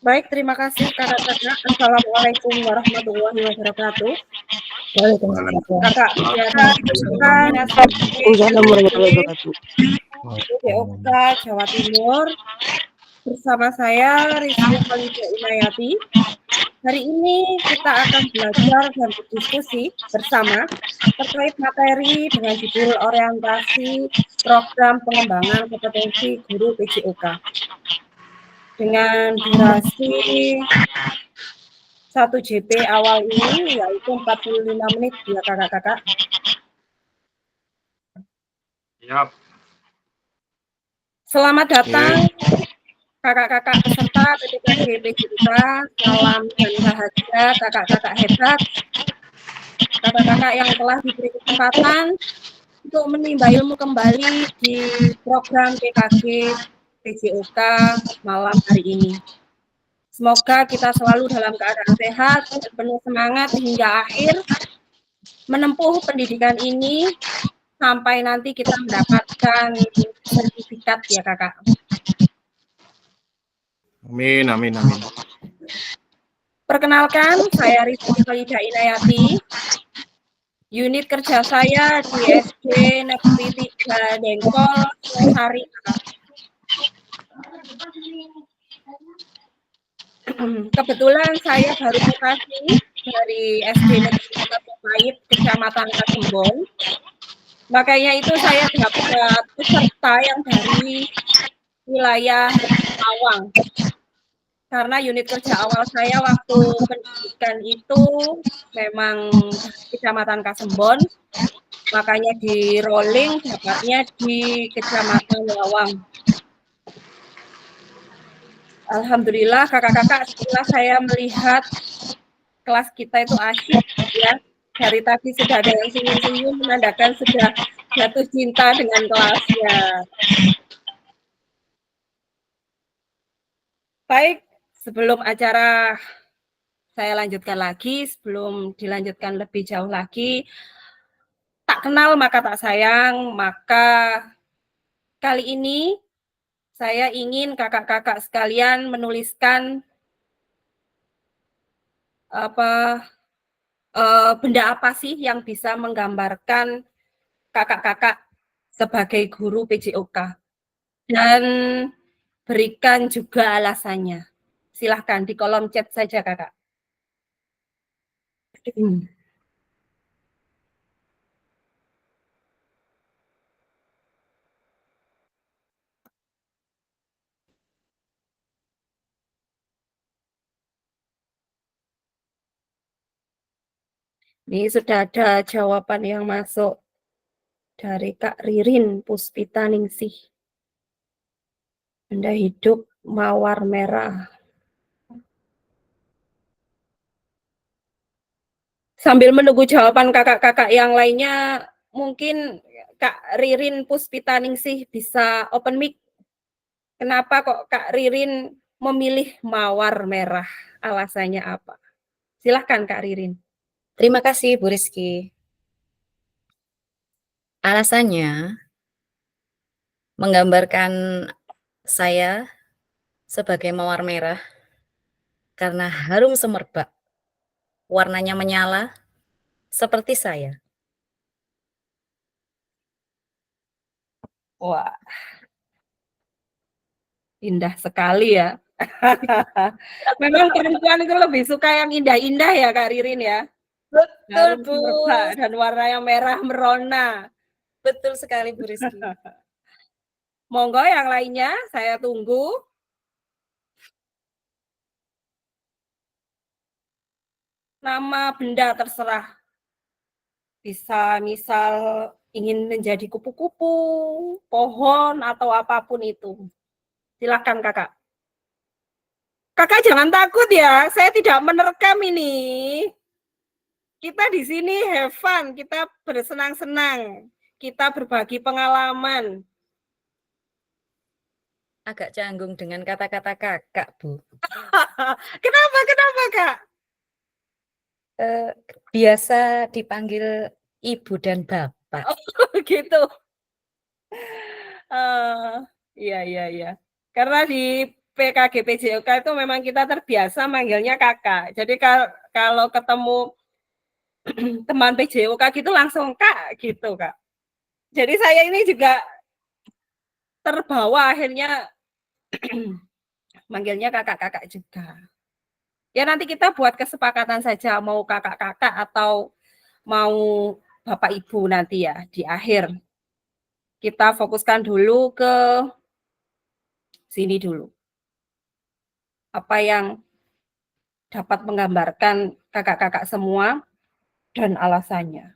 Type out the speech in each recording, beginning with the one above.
Baik, terima kasih kakak-kakak. Assalamualaikum warahmatullahi wabarakatuh. Kakak biasa PJOK Jawa Timur bersama saya Rizky Khalida Inayati. Hari ini kita akan belajar dan berdiskusi bersama terkait materi dengan judul orientasi program pengembangan kompetensi guru PJOK dengan durasi 1 JP awal ini yaitu 45 menit ya kakak-kakak. Siap. Selamat datang kakak-kakak peserta PTKG PJOK, salam dan bahagia kakak-kakak hebat, kakak-kakak yang telah diberi kesempatan untuk menimba ilmu kembali di program PKG PJOK malam hari ini. Semoga kita selalu dalam keadaan sehat, penuh semangat hingga akhir menempuh pendidikan ini sampai nanti kita mendapatkan sertifikat ya kakak. Amin, amin, amin. Perkenalkan, saya Rizky Khalida Inayati. Unit kerja saya di SD Negeri 3 Dengkol, Sari. Kebetulan saya baru mutasi dari SD Negeri 1 Pahit, Kecamatan Kasembon. Makanya itu saya dapat peserta yang dari wilayah Awang. Karena unit kerja awal saya waktu pendidikan itu memang Kecamatan Kasembon, makanya di rolling dapatnya di Kecamatan Lawang. Alhamdulillah kakak-kakak setelah saya melihat kelas kita itu asyik ya. Dari tadi sudah ada yang senyum-senyum menandakan sudah jatuh cinta dengan kelasnya. Baik, sebelum acara saya lanjutkan lagi, sebelum dilanjutkan lebih jauh lagi, tak kenal maka tak sayang, maka kali ini saya ingin kakak-kakak sekalian menuliskan benda apa sih yang bisa menggambarkan kakak-kakak sebagai guru PJOK. Dan berikan juga alasannya. Silahkan di kolom chat saja kakak. Ini sudah ada jawaban yang masuk dari Kak Ririn Puspita Ningsih. Benda hidup mawar merah. Sambil menunggu jawaban kakak-kakak yang lainnya, mungkin Kak Ririn Puspita Ningsih bisa open mic. Kenapa kok Kak Ririn memilih mawar merah? Alasannya apa? Silahkan Kak Ririn. Terima kasih Bu Rizky. Alasannya menggambarkan saya sebagai mawar merah karena harum semerbak, warnanya menyala seperti saya. Wah, indah sekali ya. Memang perempuan itu lebih suka yang indah-indah ya Kak Ririn ya. Betul Bu. Dan warna yang merah merona. Betul sekali Bu Rizky. Monggo yang lainnya saya tunggu. Nama benda terserah. Bisa misal ingin menjadi kupu-kupu, pohon atau apapun itu. Silakan Kakak. Kakak jangan takut ya, saya tidak menerkam ini. Kita di sini have fun, kita bersenang-senang, kita berbagi pengalaman. Agak canggung dengan kata-kata kakak, Bu. Kenapa, Kak? Biasa dipanggil ibu dan bapak. Oh, gitu. Iya. Karena di PKG PJOK itu memang kita terbiasa manggilnya kakak. Jadi kalau ketemu teman PJOK gitu langsung kak gitu kak. Jadi saya ini juga terbawa akhirnya manggilnya kakak-kakak juga. Ya nanti kita buat kesepakatan saja mau kakak-kakak atau mau bapak ibu nanti ya di akhir. Kita fokuskan dulu ke sini dulu. Apa yang dapat menggambarkan kakak-kakak semua dan alasannya.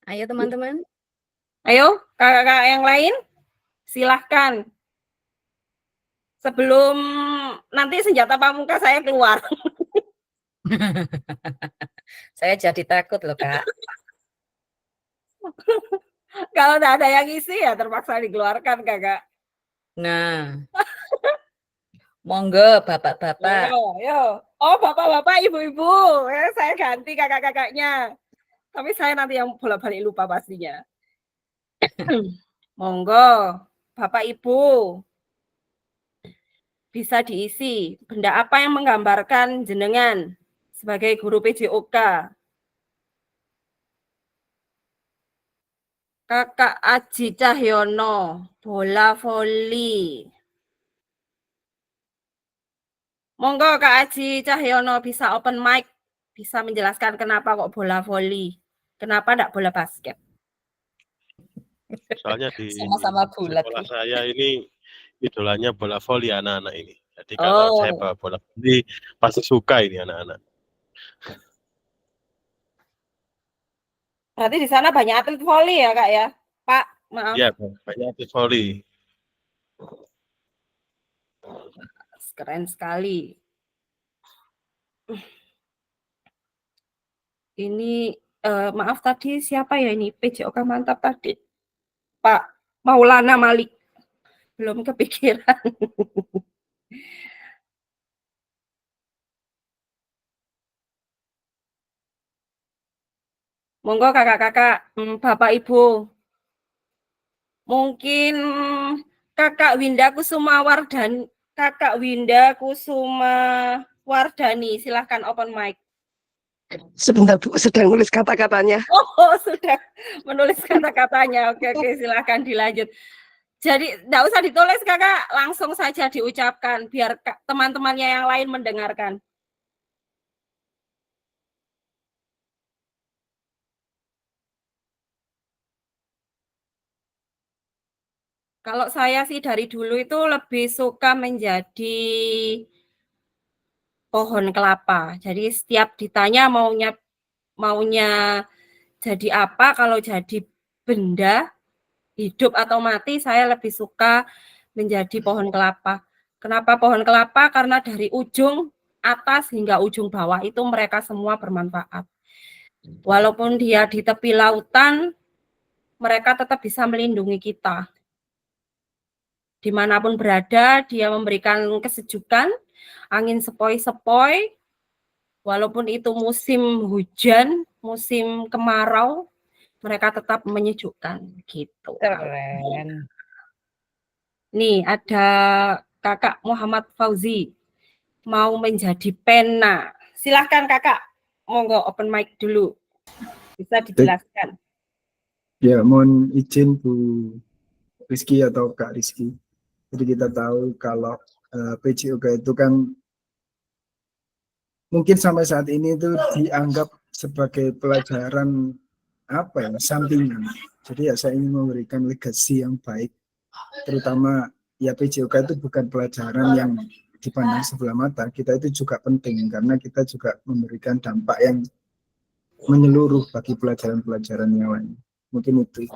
Ayo teman-teman. Ayo kakak-kakak yang lain silahkan. Sebelum nanti senjata pamungkas saya keluar. Saya jadi takut loh Kak. Kalau tidak ada yang isi ya terpaksa dikeluarkan kakak. Nah, monggo bapak-bapak. Yo. Oh bapak-bapak, ibu-ibu, saya ganti kakak-kakaknya. Tapi saya nanti yang bolak-balik lupa pastinya. Monggo, bapak ibu, bisa diisi. Benda apa yang menggambarkan jenengan sebagai guru PJOK? Kakak Aji Cahyono, bola voli. Monggo Kak Aji Cahyono bisa open mic, bisa menjelaskan kenapa kok bola voli, kenapa enggak bola basket? Soalnya di Sama-sama bulat. sekolah saya ini idolanya bola voli anak-anak ini. Jadi kalau saya bawa bola voli pasti suka ini anak-anak. Berarti di sana banyak atlet voli ya Kak ya? Pak, maaf. Iya, banyak atlet voli. Keren sekali. Ini maaf tadi siapa ya ini? PJOK mantap tadi. Pak Maulana Malik. Belum kepikiran. Monggo kakak-kakak, bapak ibu. Mungkin Kakak Winda Kusuma Wardani, silahkan open mic. Sebentar Bu, sedang nulis kata-katanya. Oh, sudah menulis kata-katanya. Oke, silahkan dilanjut. Jadi tidak usah ditulis kakak, langsung saja diucapkan biar teman-temannya yang lain mendengarkan. Kalau saya sih dari dulu itu lebih suka menjadi pohon kelapa. Jadi setiap ditanya maunya jadi apa, kalau jadi benda hidup atau mati, saya lebih suka menjadi pohon kelapa. Kenapa pohon kelapa? Karena dari ujung atas hingga ujung bawah itu mereka semua bermanfaat. Walaupun dia di tepi lautan, mereka tetap bisa melindungi kita. Dimanapun berada, dia memberikan kesejukan, angin sepoi-sepoi, walaupun itu musim hujan, musim kemarau, mereka tetap menyejukkan gitu. Keren. Nih ada kakak Muhammad Fauzi mau menjadi pena. Silahkan kakak, monggo open mic dulu. Bisa dijelaskan. Ya, mohon izin Bu Rizky atau Kak Rizky. Jadi kita tahu kalau PJOK itu kan mungkin sampai saat ini itu dianggap sebagai pelajaran apa ya, sampingan. Jadi ya saya ingin memberikan legasi yang baik, terutama ya PJOK itu bukan pelajaran yang dipandang sebelah mata, kita itu juga penting karena kita juga memberikan dampak yang menyeluruh bagi pelajaran-pelajaran yang lain. Mungkin itu.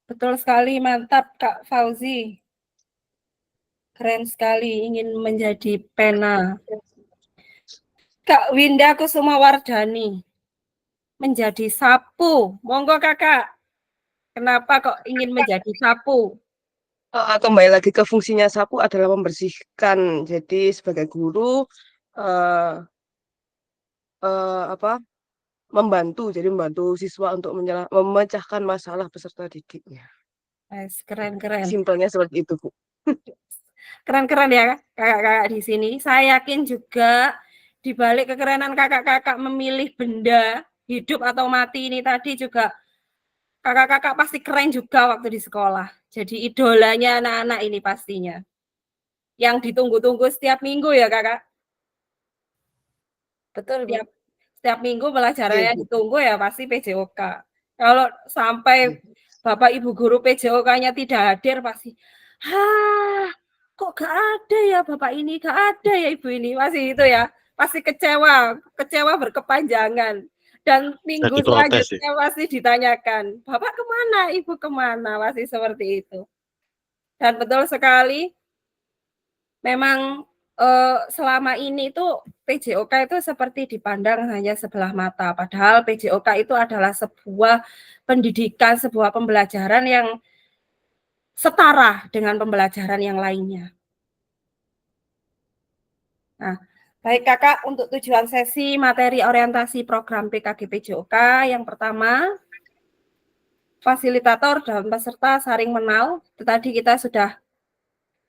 Betul sekali, mantap Kak Fauzi. Keren sekali ingin menjadi pena. Kak Winda Kusuma Wardani menjadi sapu. Monggo kakak. Kenapa kok ingin menjadi sapu? Kembali lagi ke fungsinya sapu adalah membersihkan. Jadi sebagai guru membantu, jadi membantu siswa untuk memecahkan masalah peserta didiknya. Keren-keren. Simpelnya seperti itu, Bu. Keren-keren ya kakak-kakak di sini. Saya yakin juga di balik kekerenan kakak-kakak memilih benda hidup atau mati ini tadi juga kakak-kakak pasti keren juga waktu di sekolah. Jadi idolanya anak-anak ini pastinya. Yang ditunggu-tunggu setiap minggu ya kakak. Betul, Bu. Setiap minggu Iya, pelajarannya Bu. ditunggu ya pasti PJOK. Kalau sampai Bapak Ibu guru PJOK-nya tidak hadir pasti, kok gak ada ya Bapak ini, gak ada ya Ibu ini, pasti itu ya, pasti kecewa berkepanjangan. Dan minggu Jadi protes sih. selanjutnya pasti ditanyakan, Bapak kemana, Ibu kemana, pasti seperti itu. Dan betul sekali, memang selama ini tuh PJOK itu seperti dipandang hanya sebelah mata, padahal PJOK itu adalah sebuah pendidikan, sebuah pembelajaran yang setara dengan pembelajaran yang lainnya. Nah, baik kakak, untuk tujuan sesi materi orientasi program PKG PJOK, yang pertama, fasilitator dan peserta saling mengenal. Tadi kita sudah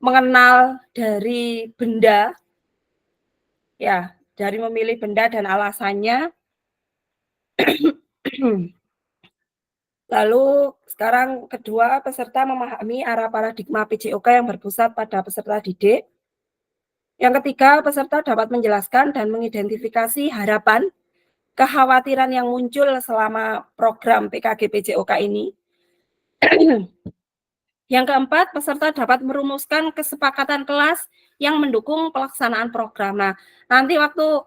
mengenal dari benda, ya, dari memilih benda dan alasannya. Lalu sekarang kedua, peserta memahami arah paradigma PJOK yang berpusat pada peserta didik. Yang ketiga, peserta dapat menjelaskan dan mengidentifikasi harapan, kekhawatiran yang muncul selama program PKG PJOK ini. Yang keempat, peserta dapat merumuskan kesepakatan kelas yang mendukung pelaksanaan program. Nah, nanti waktu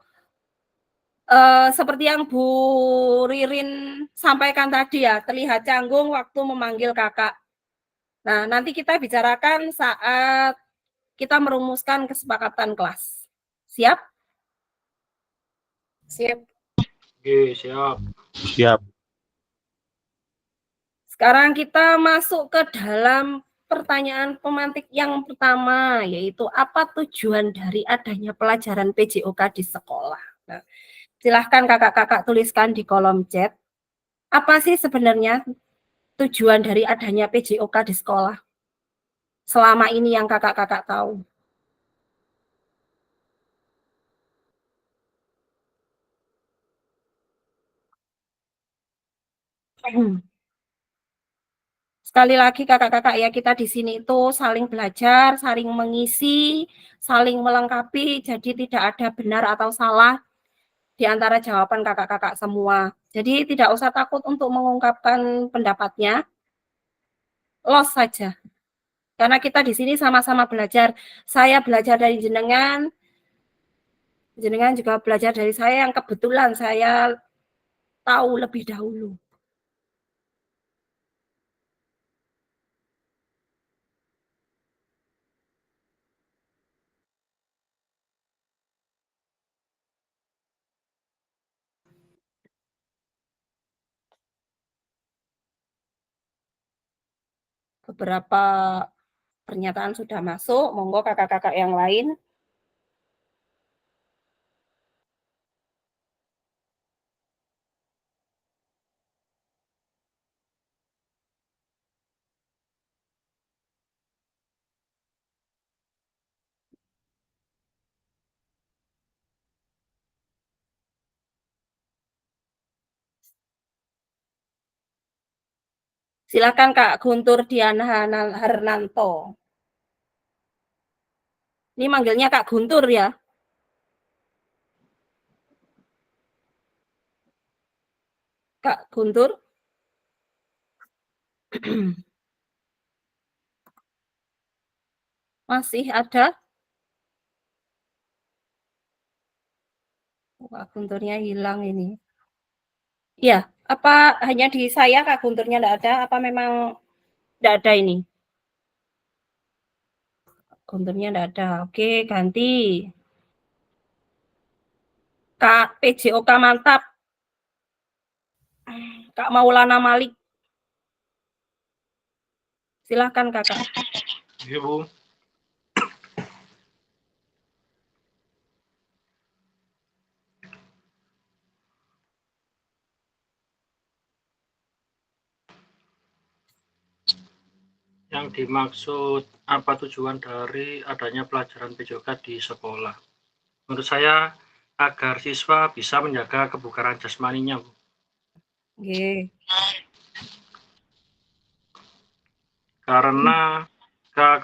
seperti yang Bu Ririn sampaikan tadi ya, terlihat canggung waktu memanggil kakak. Nah, nanti kita bicarakan saat kita merumuskan kesepakatan kelas. Siap? Siap. Oke, siap. Siap. Sekarang kita masuk ke dalam pertanyaan pemantik yang pertama, yaitu apa tujuan dari adanya pelajaran PJOK di sekolah. Nah, silahkan kakak-kakak tuliskan di kolom chat. Apa sih sebenarnya tujuan dari adanya PJOK di sekolah? Selama ini yang kakak-kakak tahu. Sekali lagi kakak-kakak ya, kita di sini itu saling belajar, saling mengisi, saling melengkapi, jadi tidak ada benar atau salah di antara jawaban kakak-kakak semua. Jadi tidak usah takut untuk mengungkapkan pendapatnya, los saja. Karena kita di sini sama-sama belajar. Saya belajar dari jenengan, jenengan juga belajar dari saya yang kebetulan saya tahu lebih dahulu. Beberapa pernyataan sudah masuk, monggo kakak-kakak yang lain. Silakan Kak Guntur Diana Hernanto. Ini manggilnya Kak Guntur ya. Kak Guntur. Masih ada? Kak Gunturnya hilang ini. Iya, apa hanya di saya Kak Gunturnya enggak ada? Apa memang enggak ada ini? Gunturnya enggak ada. Oke, ganti. Kak PJOK mantap. Kak Maulana Malik. Silahkan Kakak. Iya, Bu. Yang dimaksud apa tujuan dari adanya pelajaran PJOK di sekolah? Menurut saya agar siswa bisa menjaga kebugaran jasmaninya, Bu. Nggih. Karena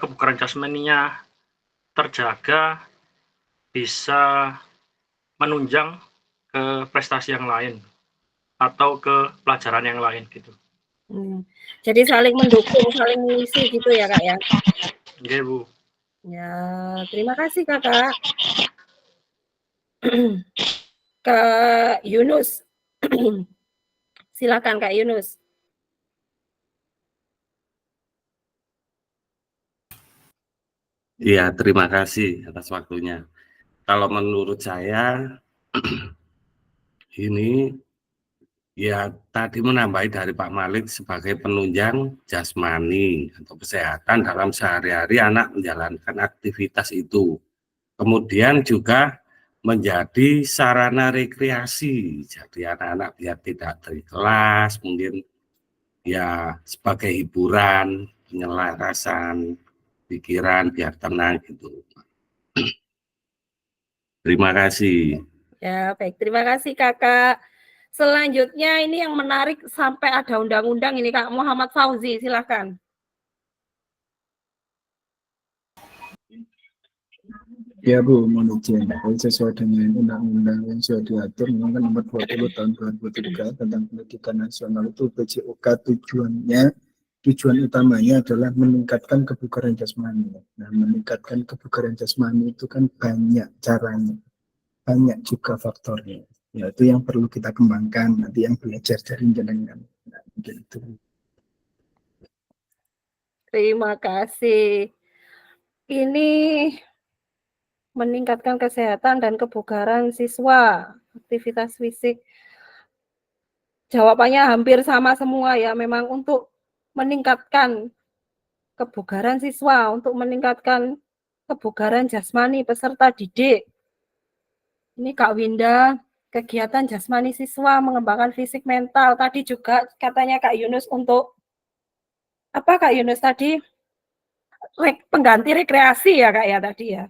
kebugaran jasmaninya terjaga bisa menunjang ke prestasi yang lain atau ke pelajaran yang lain gitu. Jadi saling mendukung, saling mengisi gitu ya, Kak, ya? Nggih, Bu. Ya, terima kasih, Kakak. Kak Yunus. Silakan, Kak Yunus. Iya, terima kasih atas waktunya. Kalau menurut saya, ini ya tadi menambahi dari Pak Malik sebagai penunjang jasmani atau kesehatan dalam sehari-hari anak menjalankan aktivitas itu. Kemudian juga menjadi sarana rekreasi, jadi anak-anak biar tidak dari kelas, mungkin ya sebagai hiburan, penyelarasan pikiran biar tenang gitu. Terima kasih. Ya, baik. Terima kasih, Kakak. Selanjutnya ini yang menarik sampai ada undang-undang ini, Kak Muhammad Fauzi, silakan. Ya Bu, mohon izin. Sesuai dengan undang-undang yang sudah diatur, memang nomor 20 tahun 2003 tentang pendidikan nasional itu PJOK tujuan utamanya adalah meningkatkan kebugaran jasmani. Nah, meningkatkan kebugaran jasmani itu kan banyak caranya, banyak juga faktornya. Ya, itu yang perlu kita kembangkan nanti yang belajar dari jenengan. Nah, gitu. Terima kasih. Ini meningkatkan kesehatan dan kebugaran siswa, aktivitas fisik. Jawabannya hampir sama semua ya, memang untuk meningkatkan kebugaran siswa, untuk meningkatkan kebugaran jasmani peserta didik. Ini Kak Winda, kegiatan jasmani siswa, mengembangkan fisik mental. Tadi juga katanya Kak Yunus untuk, apa Kak Yunus tadi? Pengganti rekreasi ya Kak ya tadi ya.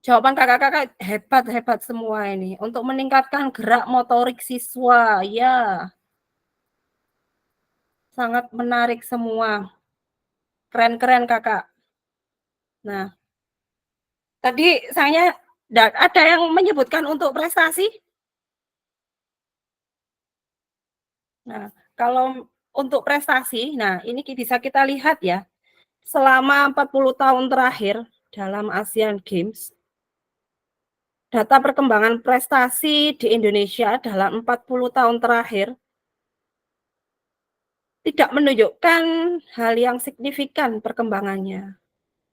Jawaban kakak-kakak hebat-hebat semua ini. Untuk meningkatkan gerak motorik siswa, ya. Sangat menarik semua. Keren-keren kakak. Nah, tadi saya ada yang menyebutkan untuk prestasi. Nah, kalau untuk prestasi, nah ini bisa kita lihat ya. Selama 40 tahun terakhir dalam Asian Games, data perkembangan prestasi di Indonesia dalam 40 tahun terakhir tidak menunjukkan hal yang signifikan perkembangannya.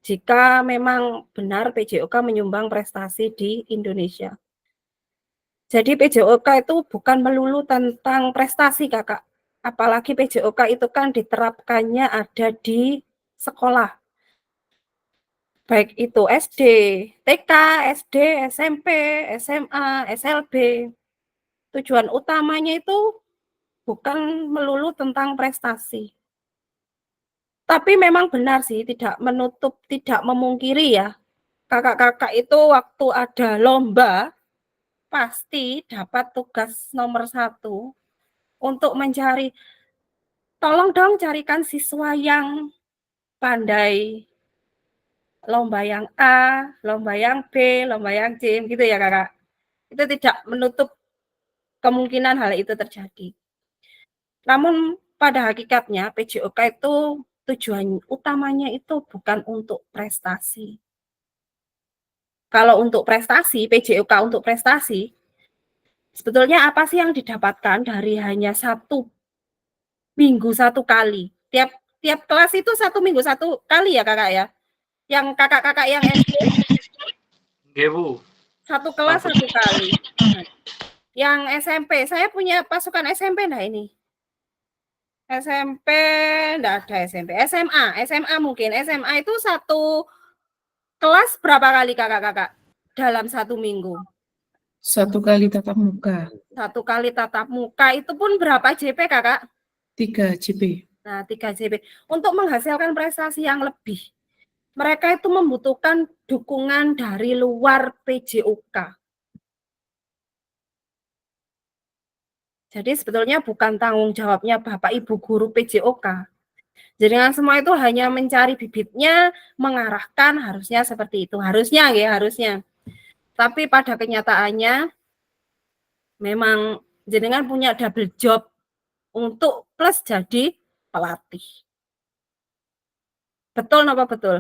Jika memang benar PJOK menyumbang prestasi di Indonesia. Jadi PJOK itu bukan melulu tentang prestasi, Kakak. Apalagi PJOK itu kan diterapkannya ada di sekolah. Baik itu SD, TK, SD, SMP, SMA, SLB. Tujuan utamanya itu bukan melulu tentang prestasi. Tapi memang benar sih, tidak menutup, tidak memungkiri ya. Kakak-kakak itu waktu ada lomba, pasti dapat tugas nomor 1 untuk mencari, tolong dong carikan siswa yang pandai. Lomba yang A, lomba yang B, lomba yang C, gitu ya kakak. Itu tidak menutup kemungkinan hal itu terjadi. Namun pada hakikatnya PJOK itu tujuan utamanya itu bukan untuk prestasi. Kalau untuk prestasi, PJOK untuk prestasi, sebetulnya apa sih yang didapatkan dari hanya 1 minggu 1 kali? Tiap kelas itu 1 minggu 1 kali ya kakak ya? Yang kakak-kakak yang SD? Nggih, Bu. 1 kelas 1 kali. Yang SMP, saya punya pasukan SMP nah ini. SMP, enggak ada SMP. SMA mungkin. SMA itu 1 kelas berapa kali kakak-kakak? Dalam 1 minggu. 1 kali tatap muka. 1 kali tatap muka itu pun berapa JP kakak? 3 JP. Nah, 3JP. Untuk menghasilkan prestasi yang lebih, mereka itu membutuhkan dukungan dari luar PJOK. Jadi sebetulnya bukan tanggung jawabnya Bapak Ibu guru PJOK. Jadi semua itu hanya mencari bibitnya, mengarahkan, harusnya seperti itu. Harusnya ya, harusnya. Tapi pada kenyataannya memang jenengan punya double job untuk plus jadi pelatih. Betul apa betul?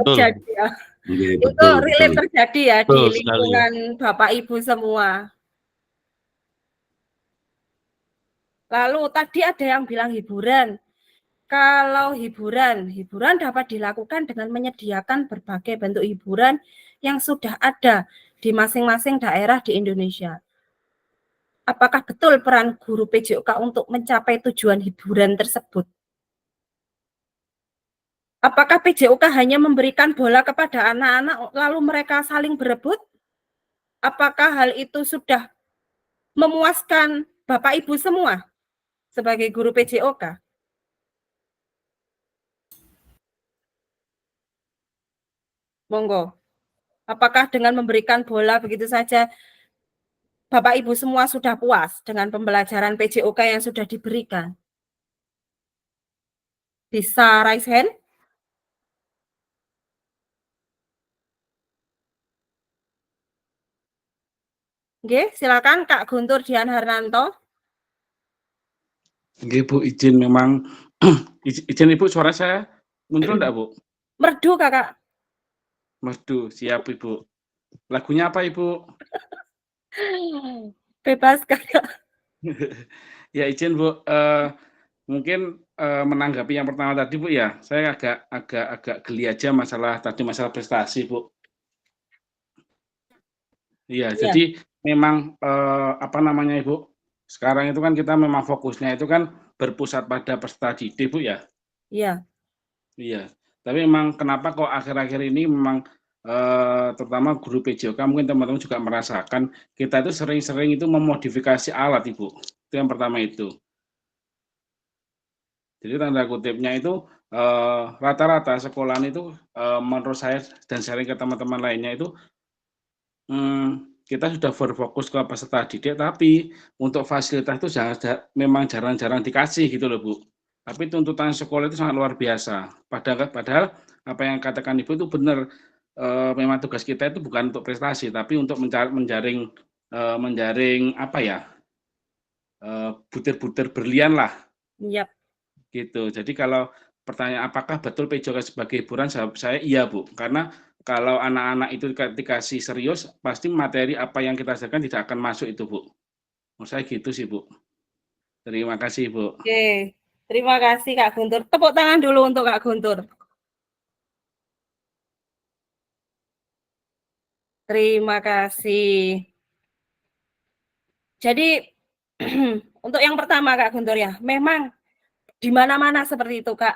Terjadi ya. Iya, Itu betul, relate betul. terjadi ya di Betul sekali. lingkungan Bapak Ibu semua. Lalu tadi ada yang bilang hiburan. Kalau hiburan dapat dilakukan dengan menyediakan berbagai bentuk hiburan yang sudah ada di masing-masing daerah di Indonesia. Apakah betul peran guru PJOK untuk mencapai tujuan hiburan tersebut? Apakah PJOK hanya memberikan bola kepada anak-anak lalu mereka saling berebut? Apakah hal itu sudah memuaskan Bapak Ibu semua sebagai guru PJOK? Monggo. Apakah dengan memberikan bola begitu saja Bapak Ibu semua sudah puas dengan pembelajaran PJOK yang sudah diberikan? Bisa raise hand? Oke, silakan Kak Guntur Dian Harnanto. Nggih Bu, izin memang izin Ibu suara saya muncul enggak Bu? Merdu Kakak. Merdu, siap Ibu. Lagunya apa Ibu? Bebas Kakak. Ya izin Bu, mungkin menanggapi yang pertama tadi Bu ya, saya agak geli aja masalah prestasi Bu. Iya, Iya. jadi memang apa namanya Ibu? Sekarang itu kan kita memang fokusnya itu kan berpusat pada peserta didik Bu ya. Iya. Iya, tapi memang kenapa kok akhir-akhir ini memang terutama guru PJOK mungkin teman-teman juga merasakan kita itu sering-sering itu memodifikasi alat Ibu. Itu yang pertama itu. Jadi tanda kutipnya itu rata-rata sekolahan itu menurut saya dan sharing ke teman-teman lainnya itu kita sudah berfokus ke peserta didik, tapi untuk fasilitas itu memang jarang-jarang dikasih gitu loh Bu. Tapi tuntutan sekolah itu sangat luar biasa. Padahal apa yang katakan Ibu itu benar. Memang tugas kita itu bukan untuk prestasi, tapi untuk menjaring apa ya, butir-butir berlian lah. Iya. Gitu. Jadi kalau pertanyaan apakah betul PJOK sebagai hiburan, saya iya Bu. Karena kalau anak-anak itu dikasih serius, pasti materi apa yang kita ajarkan tidak akan masuk itu Bu. Menurut saya gitu sih Bu. Terima kasih Bu. Oke, terima kasih Kak Guntur. Tepuk tangan dulu untuk Kak Guntur. Terima kasih. Jadi untuk yang pertama Kak Guntur ya, memang di mana-mana seperti itu Kak.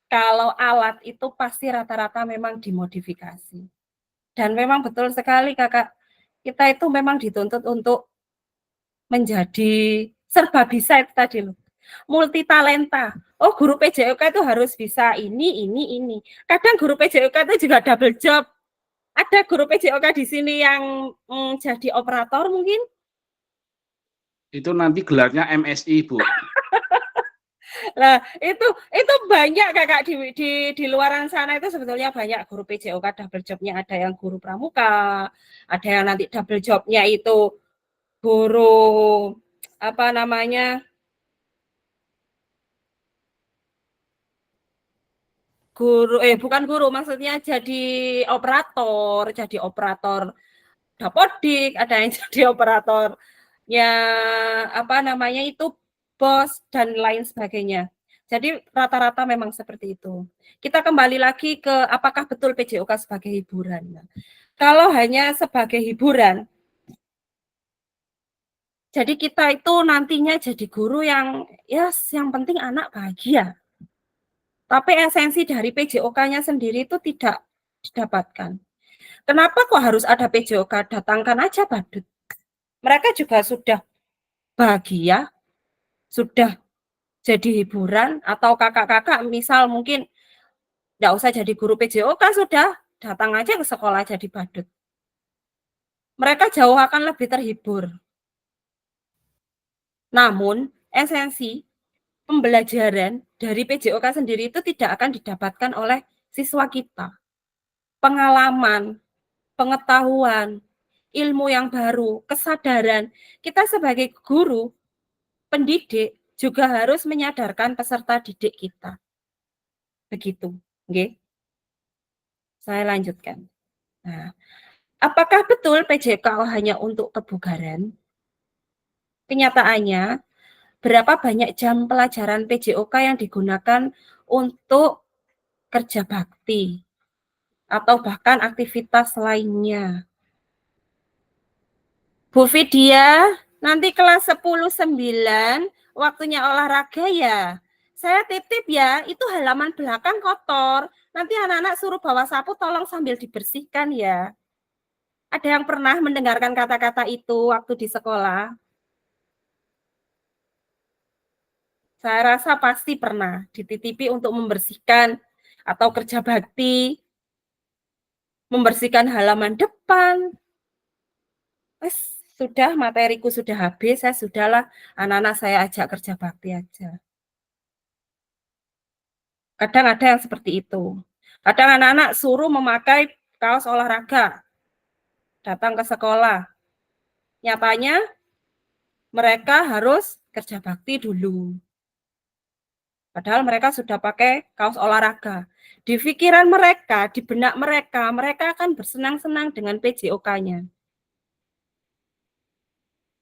Kalau alat itu pasti rata-rata memang dimodifikasi. Dan memang betul sekali Kakak, kita itu memang dituntut untuk menjadi serba bisa itu tadi loh. Multi talenta. Oh, guru PJOK itu harus bisa ini. Kadang guru PJOK itu juga double job. Ada guru PJOK di sini yang jadi operator mungkin? Itu nanti gelarnya MSI Bu. Lah, itu banyak Kakak di luaran sana itu sebetulnya banyak guru PJOK double job-nya, ada yang guru pramuka, ada yang nanti double job-nya itu guru apa namanya? Bukan guru, maksudnya jadi operator dapodik, ada yang jadi operator ya apa namanya itu bos dan lain sebagainya. Jadi rata-rata memang seperti itu. Kita kembali lagi ke apakah betul PJOK sebagai hiburan. Nah, kalau hanya sebagai hiburan, jadi kita itu nantinya jadi guru yang yang penting anak bahagia. Tapi esensi dari PJOK-nya sendiri itu tidak didapatkan. Kenapa kok harus ada PJOK? Datangkan aja badut. Mereka juga sudah bahagia, sudah jadi hiburan, atau kakak-kakak misal mungkin nggak usah jadi guru PJOK, sudah datang aja ke sekolah jadi badut. Mereka jauh akan lebih terhibur. Namun, esensi pembelajaran dari PJOK sendiri itu tidak akan didapatkan oleh siswa kita. Pengalaman, pengetahuan, ilmu yang baru, kesadaran. Kita sebagai guru, pendidik, juga harus menyadarkan peserta didik kita. Begitu. Oke? Saya lanjutkan. Nah, apakah betul PJOK hanya untuk kebugaran? Kenyataannya, berapa banyak jam pelajaran PJOK yang digunakan untuk kerja bakti atau bahkan aktivitas lainnya? Bu Vidya, nanti kelas 10-9 waktunya olahraga ya. Saya titip ya, itu halaman belakang kotor. Nanti anak-anak suruh bawa sapu, tolong sambil dibersihkan ya. Ada yang pernah mendengarkan kata-kata itu waktu di sekolah? Saya rasa pasti pernah dititipi untuk membersihkan atau kerja bakti, membersihkan halaman depan. Sudah, materiku sudah habis, saya sudahlah, anak-anak saya ajak kerja bakti aja. Kadang ada yang seperti itu. Kadang anak-anak suruh memakai kaos olahraga, datang ke sekolah. Nyatanya mereka harus kerja bakti dulu. Padahal mereka sudah pakai kaos olahraga. Di pikiran mereka, di benak mereka, mereka akan bersenang-senang dengan PJOK-nya.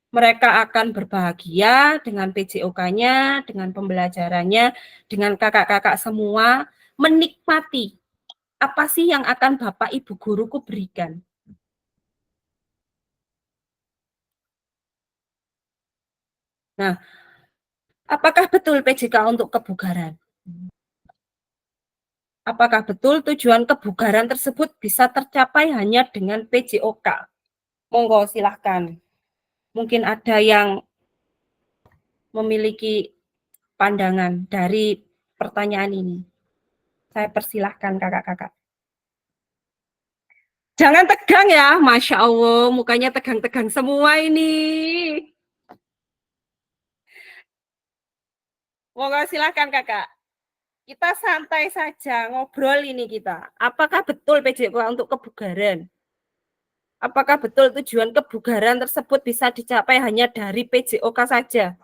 Mereka akan berbahagia dengan PJOK-nya, dengan pembelajarannya, dengan kakak-kakak semua, menikmati apa sih yang akan Bapak Ibu guruku berikan. Nah, apakah betul PJK untuk kebugaran? Apakah betul tujuan kebugaran tersebut bisa tercapai hanya dengan PJOK? Monggo silahkan. Mungkin ada yang memiliki pandangan dari pertanyaan ini. Saya persilahkan kakak-kakak. Jangan tegang ya, Masya Allah, mukanya tegang-tegang semua ini. Monggo silahkan kakak. Kita santai saja, ngobrol ini kita. Apakah betul PJOK untuk kebugaran? Apakah betul tujuan kebugaran tersebut bisa dicapai hanya dari PJOK saja?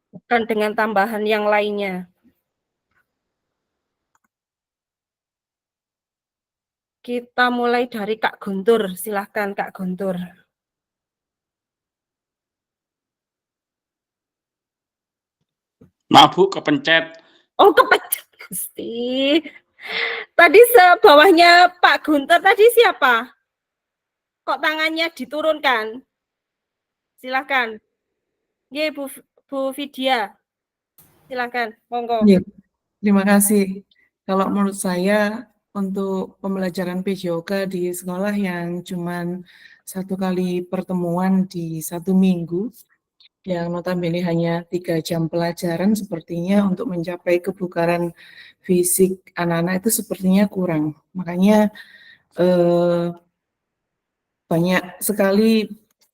Bukan dengan tambahan yang lainnya. Kita mulai dari Kak Guntur. Silahkan Kak Guntur. Maaf Bu, kepencet. Oh, kepencet Gusti. Tadi sebawahnya Pak Guntur tadi siapa? Kok tangannya diturunkan? Silakan. Ye, Bu Vidya. Silakan, monggo. Ya, terima kasih. Kalau menurut saya untuk pembelajaran PJOK di sekolah yang cuman 1 kali pertemuan di 1 minggu, yang notabene hanya 3 jam pelajaran, sepertinya untuk mencapai kebugaran fisik anak-anak itu sepertinya kurang. Makanya banyak sekali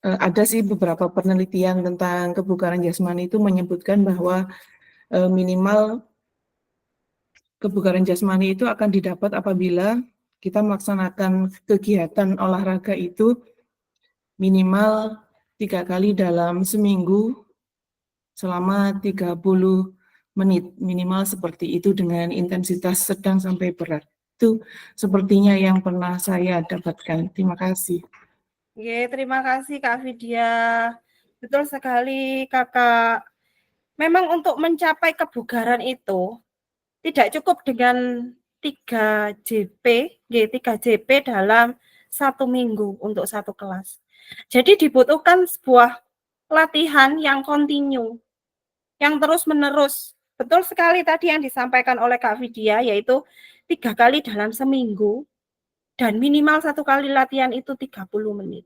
ada sih beberapa penelitian tentang kebugaran jasmani itu menyebutkan bahwa minimal kebugaran jasmani itu akan didapat apabila kita melaksanakan kegiatan olahraga itu minimal 3 kali dalam seminggu selama 30 menit, minimal seperti itu dengan intensitas sedang sampai berat. Itu sepertinya yang pernah saya dapatkan. Terima kasih. Terima kasih Kak Vidya. Betul sekali Kakak. Memang untuk mencapai kebugaran itu tidak cukup dengan 3 JP, 3 JP dalam 1 minggu untuk 1 kelas. Jadi dibutuhkan sebuah latihan yang kontinu, yang terus-menerus. Betul sekali tadi yang disampaikan oleh Kak Vidya, yaitu 3 kali dalam seminggu, dan minimal 1 kali latihan itu 30 menit.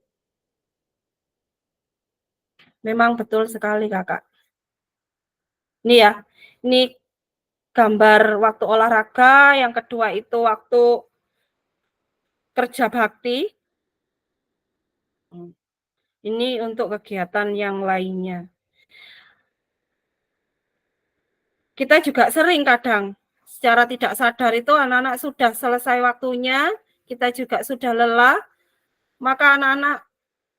Memang betul sekali, Kakak. Ini ya, ini gambar waktu olahraga, yang kedua itu waktu kerja bakti. Ini untuk kegiatan yang lainnya. Kita juga sering kadang secara tidak sadar itu anak-anak sudah selesai waktunya, kita juga sudah lelah, maka anak-anak,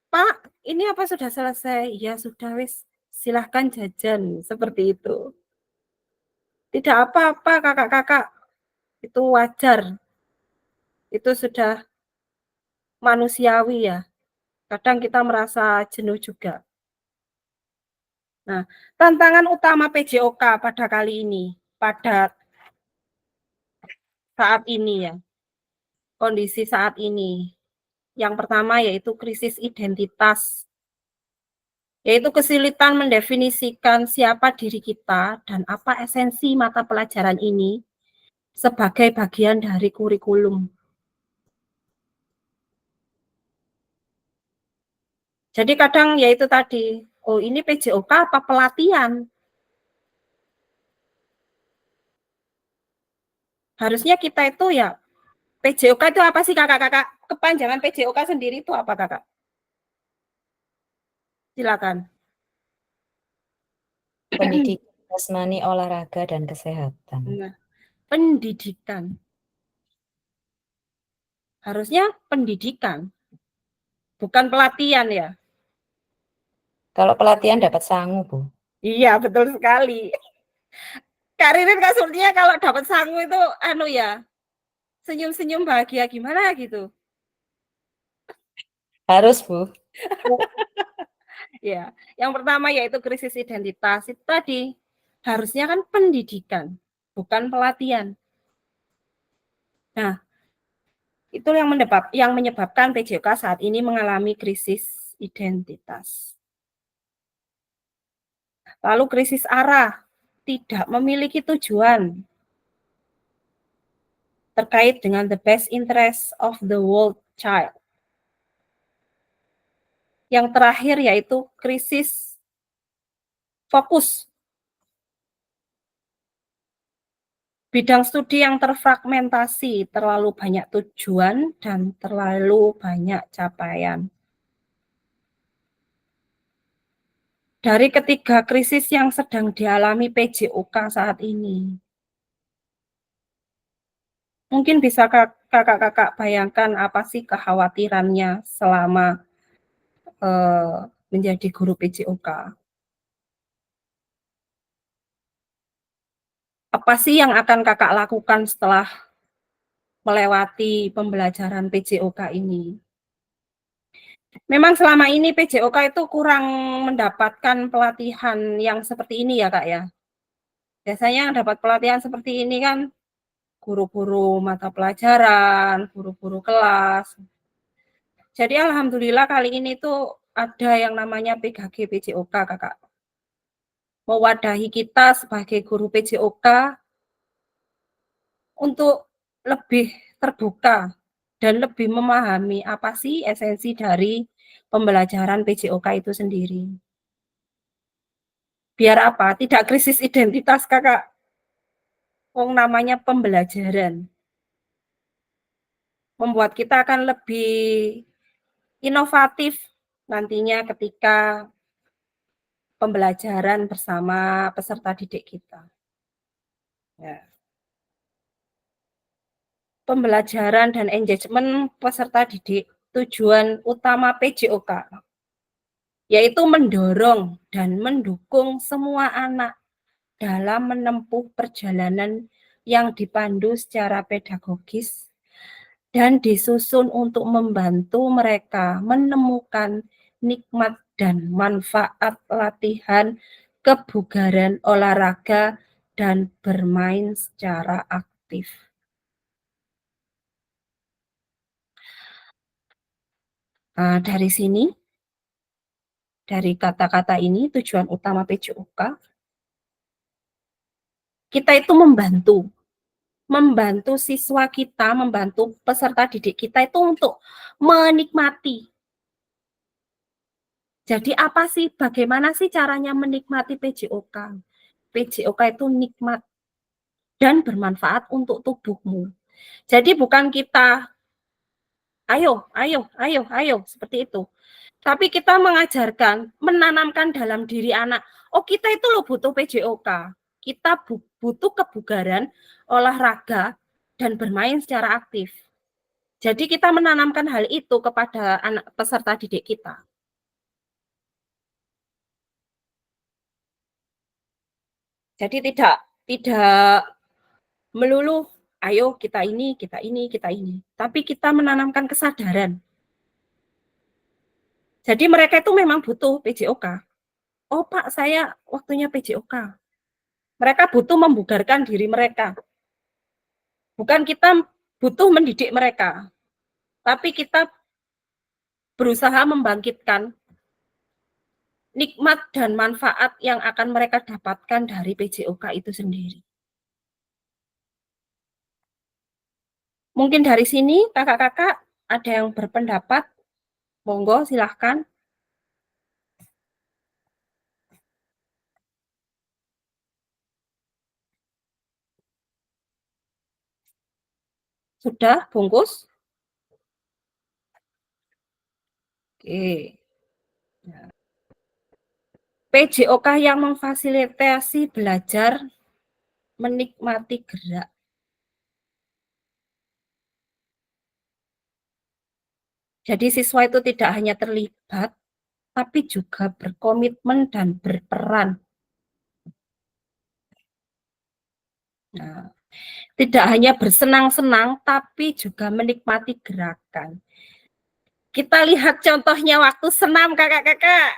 "Pak, ini apa sudah selesai?" "Iya sudah wis, silahkan jajan," seperti itu. Tidak apa-apa kakak-kakak, itu wajar. Itu sudah manusiawi ya. Kadang kita merasa jenuh juga. Nah, tantangan utama PJOK pada kali ini, pada saat ini ya, kondisi saat ini. Yang pertama yaitu krisis identitas, yaitu kesulitan mendefinisikan siapa diri kita dan apa esensi mata pelajaran ini sebagai bagian dari kurikulum. Jadi kadang yaitu tadi, oh ini PJOK apa pelatihan? Harusnya kita itu ya, PJOK itu apa sih kakak-kakak? Kepanjangan PJOK sendiri itu apa kakak? Silakan. Pendidikan jasmani, olahraga, dan kesehatan. Nah, pendidikan. Harusnya pendidikan, bukan pelatihan ya. Kalau pelatihan dapat sangu, Bu. Iya, betul sekali. Kak Ririn kasurnya kalau dapat sangu itu anu ya, senyum-senyum bahagia gimana gitu. Harus, Bu. Ya, yang pertama yaitu krisis identitas. Itu tadi harusnya kan pendidikan, bukan pelatihan. Nah, itu yang menyebabkan PJOK saat ini mengalami krisis identitas. Lalu krisis arah, tidak memiliki tujuan terkait dengan the best interest of the world child. Yang terakhir yaitu krisis fokus. Bidang studi yang terfragmentasi, terlalu banyak tujuan dan terlalu banyak capaian. Dari ketiga krisis yang sedang dialami PJOK saat ini, mungkin bisa kakak-kakak bayangkan apa sih kekhawatirannya selama menjadi guru PJOK. Apa sih yang akan kakak lakukan setelah melewati pembelajaran PJOK ini? Memang selama ini PJOK itu kurang mendapatkan pelatihan yang seperti ini ya Kak ya. Biasanya yang dapat pelatihan seperti ini kan guru-guru mata pelajaran, guru-guru kelas. Jadi alhamdulillah kali ini tuh ada yang namanya PGG PJOK Kakak. Mewadahi kita sebagai guru PJOK untuk lebih terbuka dan lebih memahami apa sih esensi dari pembelajaran PJOK itu sendiri. Biar apa? Tidak krisis identitas kakak. Wong namanya pembelajaran. Membuat kita akan lebih inovatif nantinya ketika pembelajaran bersama peserta didik kita. Ya. Pembelajaran dan engagement peserta didik, tujuan utama PJOK yaitu mendorong dan mendukung semua anak dalam menempuh perjalanan yang dipandu secara pedagogis dan disusun untuk membantu mereka menemukan nikmat dan manfaat latihan kebugaran olahraga dan bermain secara aktif. Nah, dari sini, dari kata-kata ini, tujuan utama PJOK, kita itu membantu siswa kita, membantu peserta didik kita itu untuk menikmati Jadi apa sih, bagaimana sih caranya menikmati PJOK? PJOK itu nikmat dan bermanfaat untuk tubuhmu. Jadi bukan kita, ayo, seperti itu. Tapi kita mengajarkan, menanamkan dalam diri anak, oh kita itu loh butuh PJOK. Kita butuh kebugaran, olahraga, dan bermain secara aktif. Jadi kita menanamkan hal itu kepada anak peserta didik kita. Jadi tidak melulu, ayo kita ini. Tapi kita menanamkan kesadaran. Jadi mereka itu memang butuh PJOK. Oh Pak, saya waktunya PJOK. Mereka butuh membugarkan diri mereka. Bukan kita butuh mendidik mereka. Tapi kita berusaha membangkitkan nikmat dan manfaat yang akan mereka dapatkan dari PJOK itu sendiri. Mungkin dari sini kakak-kakak ada yang berpendapat, monggo silahkan. Sudah bungkus? Oke. PJOK yang memfasilitasi belajar menikmati gerak. Jadi siswa itu tidak hanya terlibat, tapi juga berkomitmen dan berperan. Nah, tidak hanya bersenang-senang, tapi juga menikmati gerakan. Kita lihat contohnya waktu senam kakak-kakak.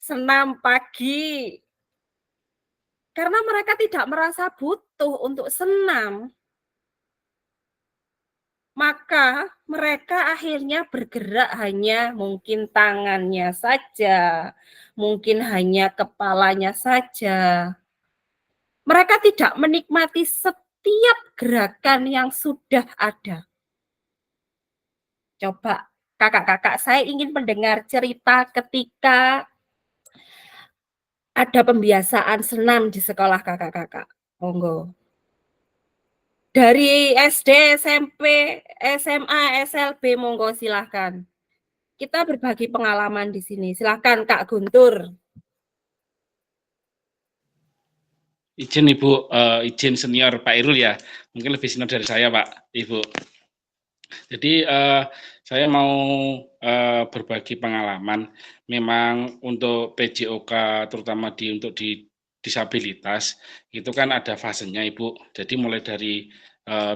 Senam pagi. Karena mereka tidak merasa butuh untuk senam. Maka mereka akhirnya bergerak hanya mungkin tangannya saja, mungkin hanya kepalanya saja. Mereka tidak menikmati setiap gerakan yang sudah ada. Coba kakak-kakak, saya ingin mendengar cerita ketika ada pembiasaan senam di sekolah kakak-kakak. Monggo. Dari SD, SMP, SMA, SLB, monggo silahkan. Kita berbagi pengalaman di sini. Silahkan Kak Guntur. Izin Ibu, izin senior Pak Irul ya. Mungkin lebih senior dari saya Pak, Ibu. Jadi saya mau berbagi pengalaman. Memang untuk PJOK terutama untuk di disabilitas itu kan ada fasenya Ibu. Jadi mulai dari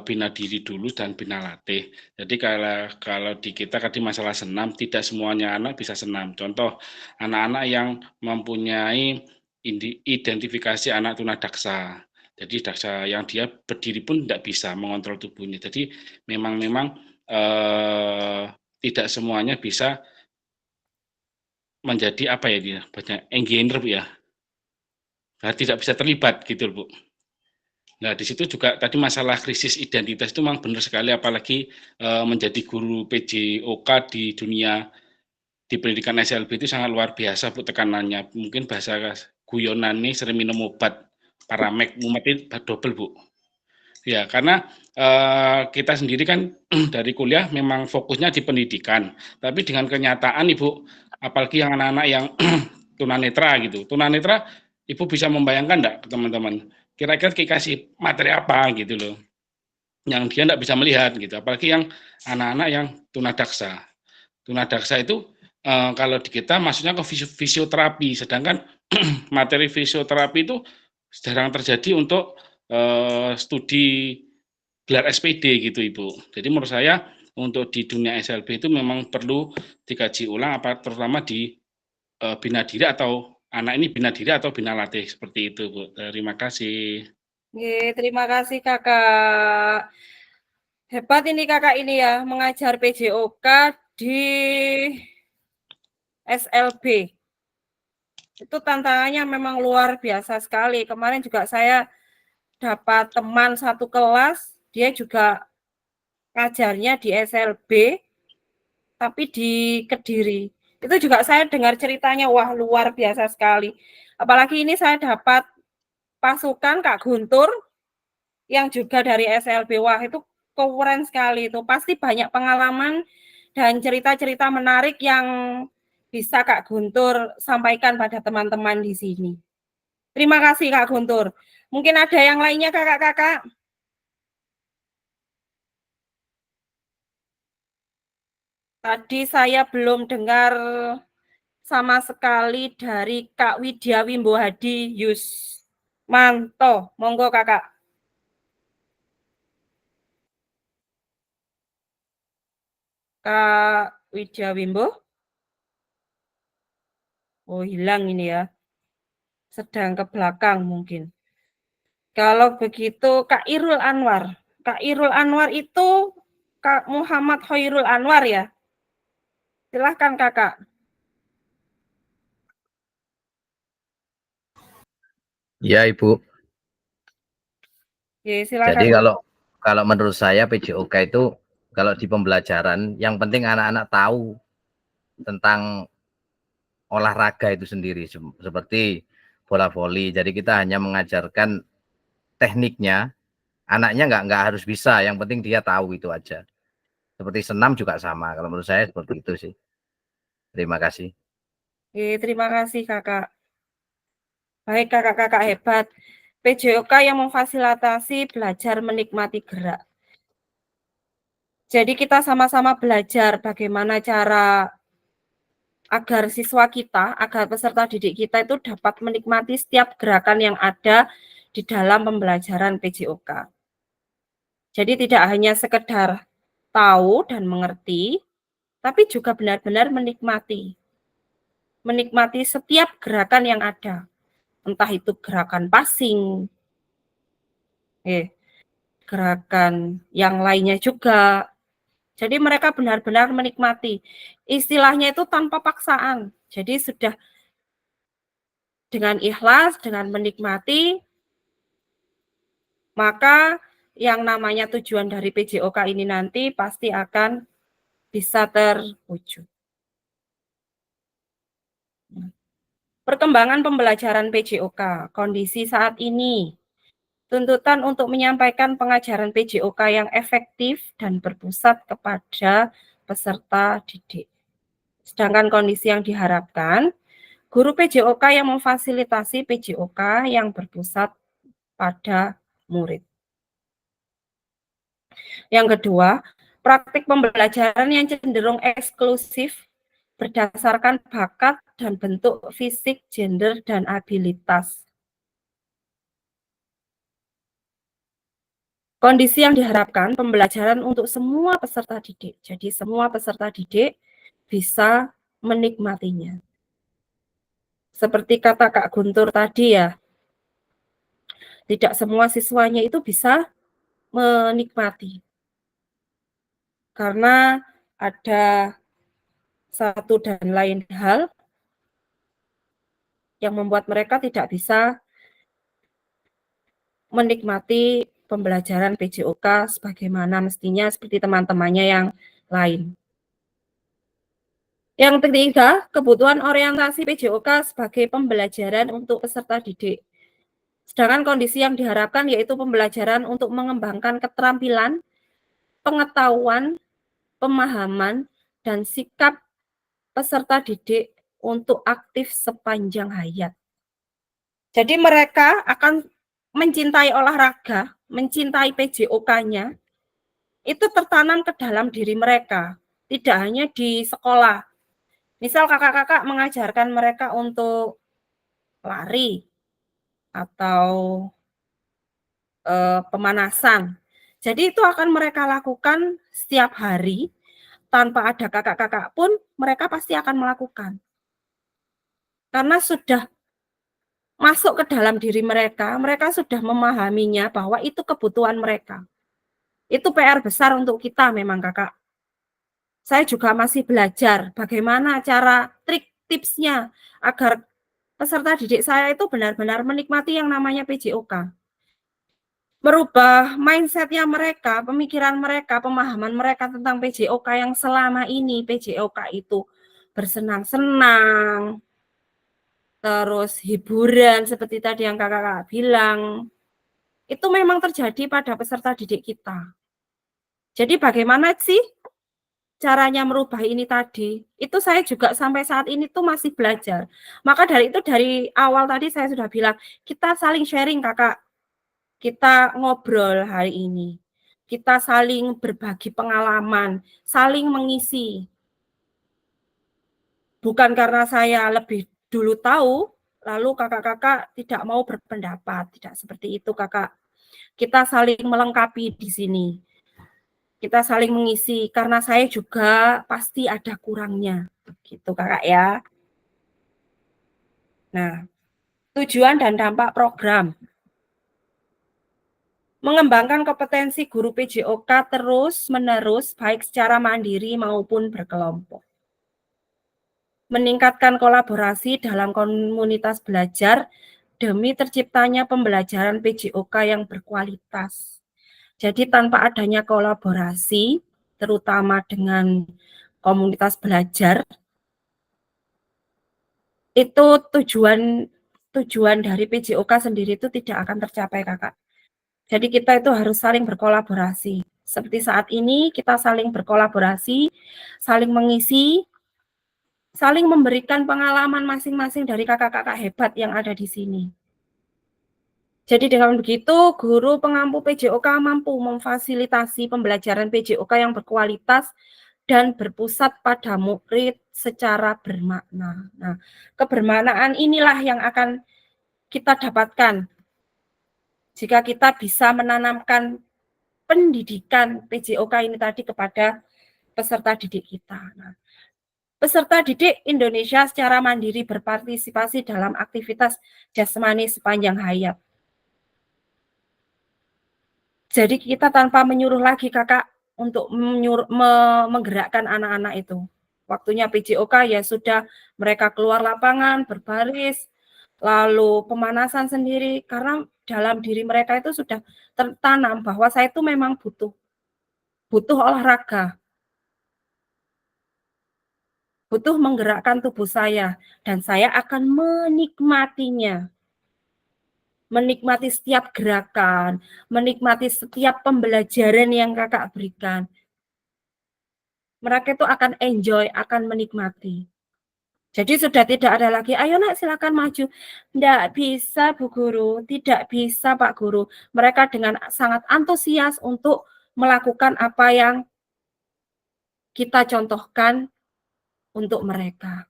bina diri dulu dan bina latih. Jadi kalau di kita tadi masalah senam, tidak semuanya anak bisa senam. Contoh anak-anak yang mempunyai identifikasi anak tunadaksa. Jadi daksa yang dia berdiri pun tidak bisa mengontrol tubuhnya. Jadi memang tidak semuanya bisa menjadi apa ya dia banyak engager Bu ya. Nah, tidak bisa terlibat gitu Bu. Nah di situ juga tadi masalah krisis identitas itu memang benar sekali, apalagi menjadi guru PJOK di dunia di pendidikan SLB itu sangat luar biasa Bu tekanannya. Mungkin bahasa guyonan nih sering minum obat Paramek mumet double Bu. Ya karena kita sendiri kan dari kuliah memang fokusnya di pendidikan, tapi dengan kenyataan Ibu, apalagi yang anak-anak yang tunanetra gitu, tunanetra Ibu bisa membayangkan enggak teman-teman, kira-kira dikasih materi apa gitu loh, yang dia enggak bisa melihat gitu, apalagi yang anak-anak yang tunadaksa. Tunadaksa itu kalau di kita maksudnya ke fisioterapi, sedangkan materi fisioterapi itu jarang terjadi untuk studi gelar SPD gitu Ibu. Jadi menurut saya untuk di dunia SLB itu memang perlu dikaji ulang, apa terutama di bina diri atau anak ini bina diri atau bina latih seperti itu Bu. Terima kasih. Terima kasih kakak. Hebat ini kakak ini ya, mengajar PJOK di SLB. Itu tantangannya memang luar biasa sekali. Kemarin juga saya dapat teman satu kelas, dia juga ngajarnya di SLB, tapi di Kediri. Itu juga saya dengar ceritanya, wah luar biasa sekali. Apalagi ini saya dapat pasukan Kak Guntur yang juga dari SLB. Wah, itu keren sekali itu. Pasti banyak pengalaman dan cerita-cerita menarik yang bisa Kak Guntur sampaikan pada teman-teman di sini. Terima kasih Kak Guntur. Mungkin ada yang lainnya kakak-kakak? Tadi saya belum dengar sama sekali dari Kak Widya Wimbo Hadi Yusmanto. Monggo kakak. Kak Widya Wimbo. Oh, hilang ini ya. Sedang ke belakang mungkin. Kalau begitu Kak Irul Anwar. Kak Irul Anwar itu Kak Muhammad Khairul Anwar ya. Silahkan kakak. Ya Ibu. Ya, silakan. Jadi kalau menurut saya PJOK itu kalau di pembelajaran yang penting anak-anak tahu tentang olahraga itu sendiri seperti bola voli. Jadi kita hanya mengajarkan tekniknya, anaknya nggak harus bisa, yang penting dia tahu itu aja. Seperti senam juga sama. Kalau menurut saya seperti itu sih. Terima kasih. Terima kasih kakak. Baik kakak-kakak hebat. PJOK yang memfasilitasi belajar menikmati gerak. Jadi kita sama-sama belajar bagaimana cara agar siswa kita, agar peserta didik kita itu dapat menikmati setiap gerakan yang ada di dalam pembelajaran PJOK. Jadi tidak hanya sekedar tahu dan mengerti, tapi juga benar-benar menikmati. Menikmati setiap gerakan yang ada. Entah itu gerakan passing, gerakan yang lainnya juga. Jadi mereka benar-benar menikmati. Istilahnya itu tanpa paksaan. Jadi sudah dengan ikhlas, dengan menikmati, maka yang namanya tujuan dari PJOK ini nanti pasti akan bisa terwujud. Perkembangan pembelajaran PJOK, kondisi saat ini. Tuntutan untuk menyampaikan pengajaran PJOK yang efektif dan berpusat kepada peserta didik. Sedangkan kondisi yang diharapkan, guru PJOK yang memfasilitasi PJOK yang berpusat pada murid. Yang kedua, praktik pembelajaran yang cenderung eksklusif berdasarkan bakat dan bentuk fisik, gender, dan abilitas. Kondisi yang diharapkan pembelajaran untuk semua peserta didik. Jadi semua peserta didik bisa menikmatinya. Seperti kata Kak Guntur tadi ya, tidak semua siswanya itu bisa menikmati. Karena ada satu dan lain hal yang membuat mereka tidak bisa menikmati pembelajaran PJOK sebagaimana mestinya seperti teman-temannya yang lain. Yang ketiga, kebutuhan orientasi PJOK sebagai pembelajaran untuk peserta didik. Sedangkan kondisi yang diharapkan yaitu pembelajaran untuk mengembangkan keterampilan, pengetahuan, pemahaman, dan sikap peserta didik untuk aktif sepanjang hayat. Jadi mereka akan mencintai olahraga, mencintai PJOK-nya, itu tertanam ke dalam diri mereka, tidak hanya di sekolah. Misal kakak-kakak mengajarkan mereka untuk lari atau pemanasan. Jadi itu akan mereka lakukan setiap hari, tanpa ada kakak-kakak pun mereka pasti akan melakukan. Karena sudah masuk ke dalam diri mereka, mereka sudah memahaminya bahwa itu kebutuhan mereka. Itu PR besar untuk kita memang kakak. Saya juga masih belajar bagaimana cara trik tipsnya agar peserta didik saya itu benar-benar menikmati yang namanya PJOK. Merubah mindset-nya mereka, pemikiran mereka, pemahaman mereka tentang PJOK yang selama ini PJOK itu bersenang-senang, terus hiburan seperti tadi yang kakak-kakak bilang, itu memang terjadi pada peserta didik kita. Jadi bagaimana sih caranya merubah ini tadi? Itu saya juga sampai saat ini tuh masih belajar. Maka dari itu dari awal tadi saya sudah bilang, kita saling sharing kakak. Kita ngobrol hari ini. Kita saling berbagi pengalaman, saling mengisi. Bukan karena saya lebih dulu tahu, lalu kakak-kakak tidak mau berpendapat. Tidak seperti itu kakak. Kita saling melengkapi di sini. Kita saling mengisi, karena saya juga pasti ada kurangnya. Gitu kakak ya. Nah, tujuan dan dampak program. Mengembangkan kompetensi guru PJOK terus-menerus, baik secara mandiri maupun berkelompok. Meningkatkan kolaborasi dalam komunitas belajar demi terciptanya pembelajaran PJOK yang berkualitas. Jadi tanpa adanya kolaborasi, terutama dengan komunitas belajar, itu tujuan dari PJOK sendiri itu tidak akan tercapai, kakak. Jadi kita itu harus saling berkolaborasi. Seperti saat ini kita saling berkolaborasi, saling mengisi, saling memberikan pengalaman masing-masing dari kakak-kakak hebat yang ada di sini. Jadi dengan begitu, guru pengampu PJOK mampu memfasilitasi pembelajaran PJOK yang berkualitas dan berpusat pada murid secara bermakna. Nah, kebermaknaan inilah yang akan kita dapatkan jika kita bisa menanamkan pendidikan PJOK ini tadi kepada peserta didik kita. Nah, peserta didik Indonesia secara mandiri berpartisipasi dalam aktivitas jasmani sepanjang hayat. Jadi kita tanpa menyuruh lagi kakak untuk menggerakkan anak-anak itu. Waktunya PJOK ya sudah, mereka keluar lapangan, berbaris, lalu pemanasan sendiri, karena dalam diri mereka itu sudah tertanam bahwa saya itu memang butuh olahraga, butuh menggerakkan tubuh saya, dan saya akan menikmatinya. Menikmati setiap gerakan, menikmati setiap pembelajaran yang kakak berikan. Mereka itu akan enjoy, akan menikmati. Jadi sudah tidak ada lagi, ayo nak silakan maju. Tidak bisa Bu Guru, tidak bisa Pak Guru. Mereka dengan sangat antusias untuk melakukan apa yang kita contohkan untuk mereka.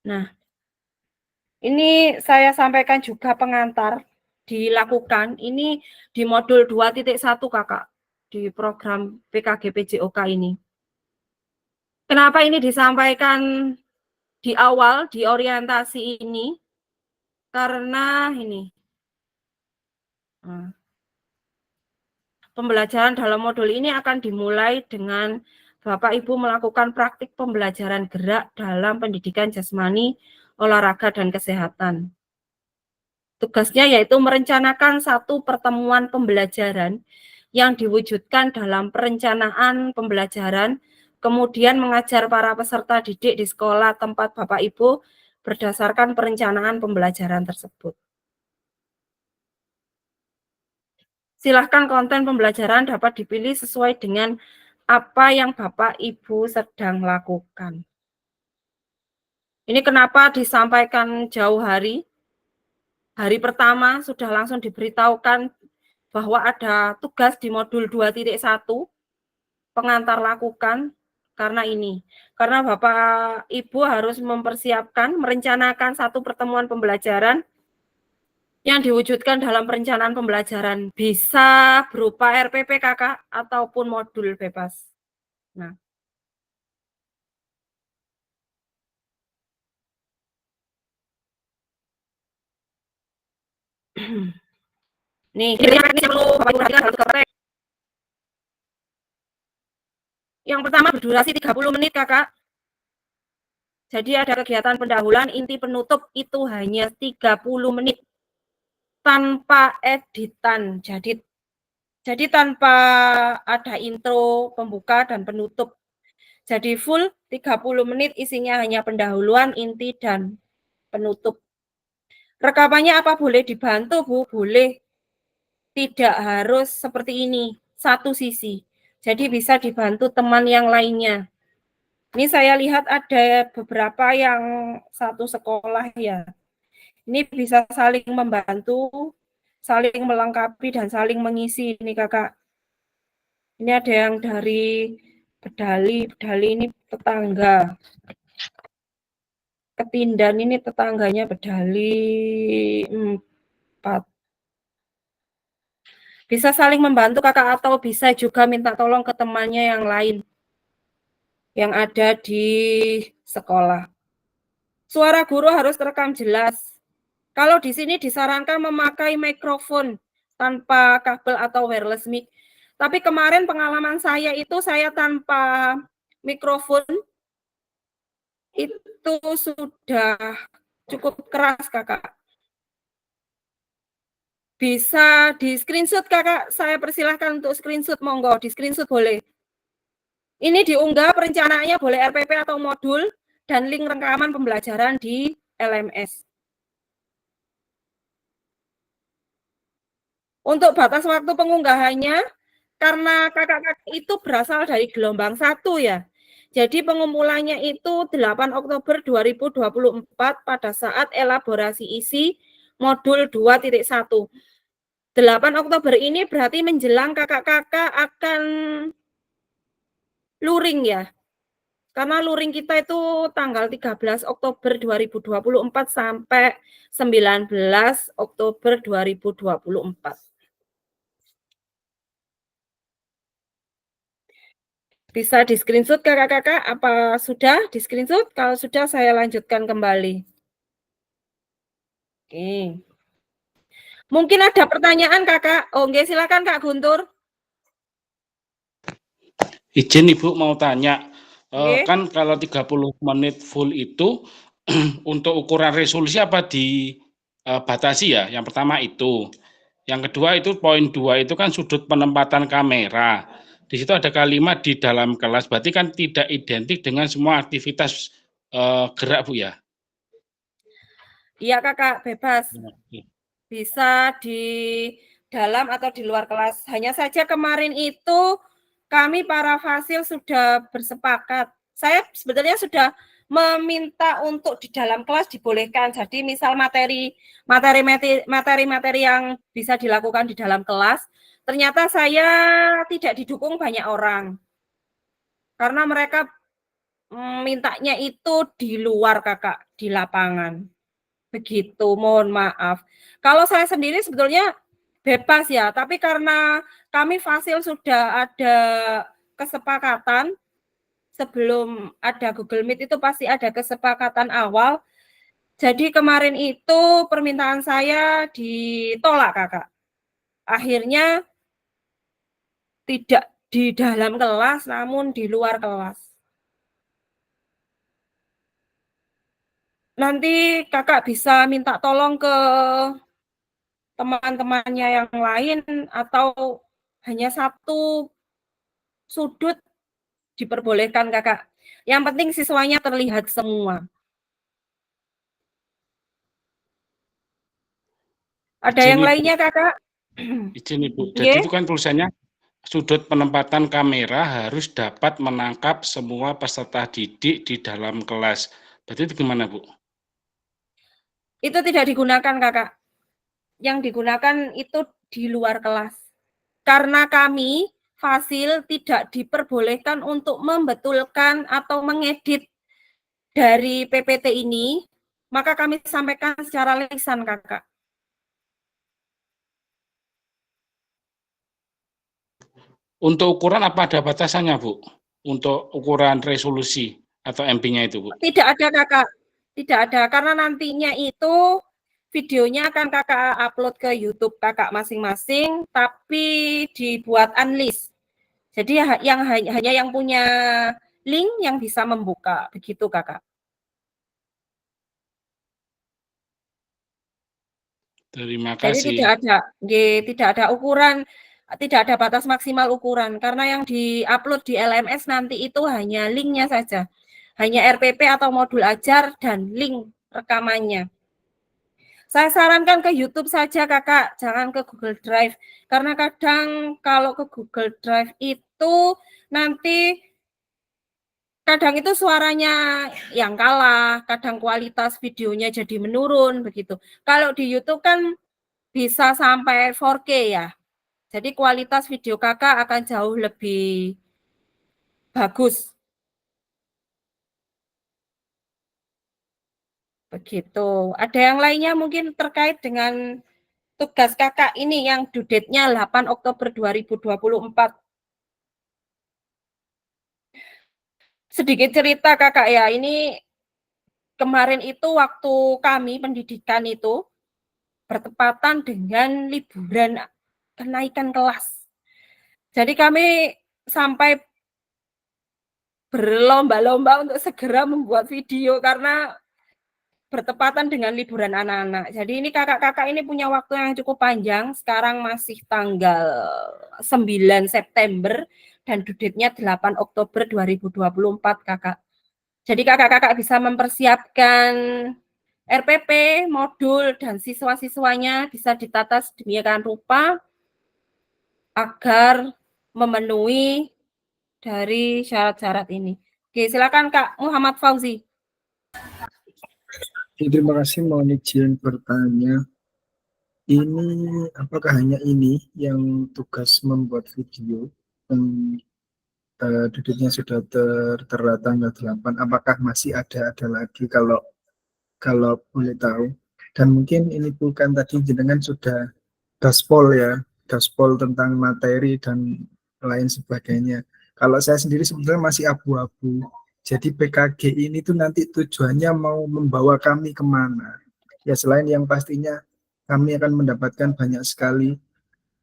Nah, ini saya sampaikan juga pengantar dilakukan, ini di modul 2.1 kakak, di program PKG PJOK ini. Kenapa ini disampaikan di awal, di orientasi ini? Karena ini, pembelajaran dalam modul ini akan dimulai dengan Bapak Ibu melakukan praktik pembelajaran gerak dalam pendidikan jasmani, olahraga, dan kesehatan. Tugasnya yaitu merencanakan satu pertemuan pembelajaran yang diwujudkan dalam perencanaan pembelajaran, kemudian mengajar para peserta didik di sekolah tempat Bapak Ibu berdasarkan perencanaan pembelajaran tersebut. Silahkan konten pembelajaran dapat dipilih sesuai dengan apa yang Bapak Ibu sedang lakukan. Ini kenapa disampaikan jauh hari? Hari pertama sudah langsung diberitahukan bahwa ada tugas di modul 2.1, pengantar lakukan, karena ini. Karena Bapak Ibu harus mempersiapkan, merencanakan satu pertemuan pembelajaran yang diwujudkan dalam perencanaan pembelajaran. Bisa berupa RPP kakak ataupun modul bebas. Nah, nih, yang pertama berdurasi 30 menit kakak. Jadi ada kegiatan pendahuluan, inti penutup itu hanya 30 menit tanpa editan. Jadi Jadi tanpa ada intro, pembuka, dan penutup. Jadi full 30 menit isinya hanya pendahuluan, inti, dan penutup. Rekamannya apa boleh dibantu, Bu? Boleh. Tidak harus seperti ini, satu sisi. Jadi bisa dibantu teman yang lainnya. Ini saya lihat ada beberapa yang satu sekolah ya. Ini bisa saling membantu, saling melengkapi, dan saling mengisi ini Kakak. Ini ada yang dari Bedali, Bedali ini tetangga. Ketindan ini tetangganya Bedali 4. Bisa saling membantu Kakak atau bisa juga minta tolong ke temannya yang lain yang ada di sekolah. Suara guru harus terekam jelas. Kalau di sini disarankan memakai mikrofon tanpa kabel atau wireless mic. Tapi kemarin pengalaman saya itu saya tanpa mikrofon itu sudah cukup keras Kakak. Bisa di screenshot Kakak, saya persilahkan untuk screenshot, monggo di screenshot boleh. Ini diunggah perencanaannya boleh RPP atau modul dan link rekaman pembelajaran di LMS. Untuk batas waktu pengunggahannya, karena kakak-kakak itu berasal dari gelombang 1 ya. Jadi pengumpulannya itu 8 Oktober 2024 pada saat elaborasi isi modul 2.1. 8 Oktober ini berarti menjelang kakak-kakak akan luring ya. Karena luring kita itu tanggal 13 Oktober 2024 sampai 19 Oktober 2024. Bisa di screenshot kakak-kakak, apa sudah di screenshot? Kalau sudah saya lanjutkan kembali. Oke. Mungkin ada pertanyaan kakak. Oh, enggak, silakan Kak Guntur. Izin Ibu mau tanya, kan kalau 30 menit full itu untuk ukuran resolusi apa dibatasi ya? Yang pertama itu. Yang kedua itu poin 2 itu kan sudut penempatan kamera. Di situ ada kalimat di dalam kelas, berarti kan tidak identik dengan semua aktivitas gerak Bu ya? Iya kakak, bebas. Bisa di dalam atau di luar kelas. Hanya saja kemarin itu kami para fasil sudah bersepakat. Saya sebetulnya sudah meminta untuk di dalam kelas dibolehkan. Jadi misal materi yang bisa dilakukan di dalam kelas, ternyata saya tidak didukung banyak orang. Karena mereka mintanya itu di luar kakak, di lapangan. Begitu, mohon maaf. Kalau saya sendiri sebetulnya bebas ya, tapi karena kami fasil sudah ada kesepakatan sebelum ada Google Meet itu pasti ada kesepakatan awal. Jadi kemarin itu permintaan saya ditolak kakak. Akhirnya tidak di dalam kelas, namun di luar kelas. Nanti kakak bisa minta tolong ke teman-temannya yang lain atau hanya satu sudut diperbolehkan kakak. Yang penting siswanya terlihat semua. Ada yang lainnya kakak? Izin Ibu, jadi itu kan tulisannya sudut penempatan kamera harus dapat menangkap semua peserta didik di dalam kelas. Berarti itu gimana Bu? Itu tidak digunakan kakak. Yang digunakan itu di luar kelas. Karena kami fasil tidak diperbolehkan untuk membetulkan atau mengedit dari PPT ini, maka kami sampaikan secara lisan kakak. Untuk ukuran apa ada batasannya Bu? Untuk ukuran resolusi atau MP-nya itu Bu? Tidak ada kakak, tidak ada. Karena nantinya itu videonya akan kakak upload ke YouTube kakak masing-masing, tapi dibuat unlist. Jadi hanya yang punya link yang bisa membuka, begitu kakak. Terima kasih. Jadi tidak ada ukuran Tidak ada batas maksimal ukuran, karena yang di-upload di LMS nanti itu hanya linknya saja. Hanya RPP atau modul ajar dan link rekamannya. Saya sarankan ke YouTube saja, Kakak, jangan ke Google Drive. Karena kadang kalau ke Google Drive itu nanti kadang itu suaranya yang kalah, kadang kualitas videonya jadi menurun begitu. Kalau di YouTube kan bisa sampai 4K ya. Jadi kualitas video Kakak akan jauh lebih bagus. Begitu. Ada yang lainnya mungkin terkait dengan tugas Kakak ini yang due date-nya 8 Oktober 2024. Sedikit cerita Kakak ya, ini kemarin itu waktu kami pendidikan itu bertepatan dengan liburan kenaikan kelas. Jadi kami sampai berlomba-lomba untuk segera membuat video karena bertepatan dengan liburan anak-anak. Jadi ini kakak-kakak ini punya waktu yang cukup panjang. Sekarang masih tanggal 9 September dan due date-nya 8 Oktober 2024, Kakak. Jadi kakak-kakak bisa mempersiapkan RPP, modul, dan siswa-siswanya bisa ditata sedemikian rupa agar memenuhi dari syarat-syarat ini. Oke, silakan Kak Muhammad Fauzi. Terima kasih, mohon izin bertanya. Ini apakah hanya ini yang tugas membuat video yang duduknya sudah tertera tanggal 8? Apakah masih ada lagi kalau boleh tahu? Dan mungkin ini bukan tadi jenengan sudah gaspol ya, gaspol tentang materi dan lain sebagainya. Kalau saya sendiri sebenarnya masih abu-abu. Jadi PKG ini tuh nanti tujuannya mau membawa kami kemana? Ya selain yang pastinya kami akan mendapatkan banyak sekali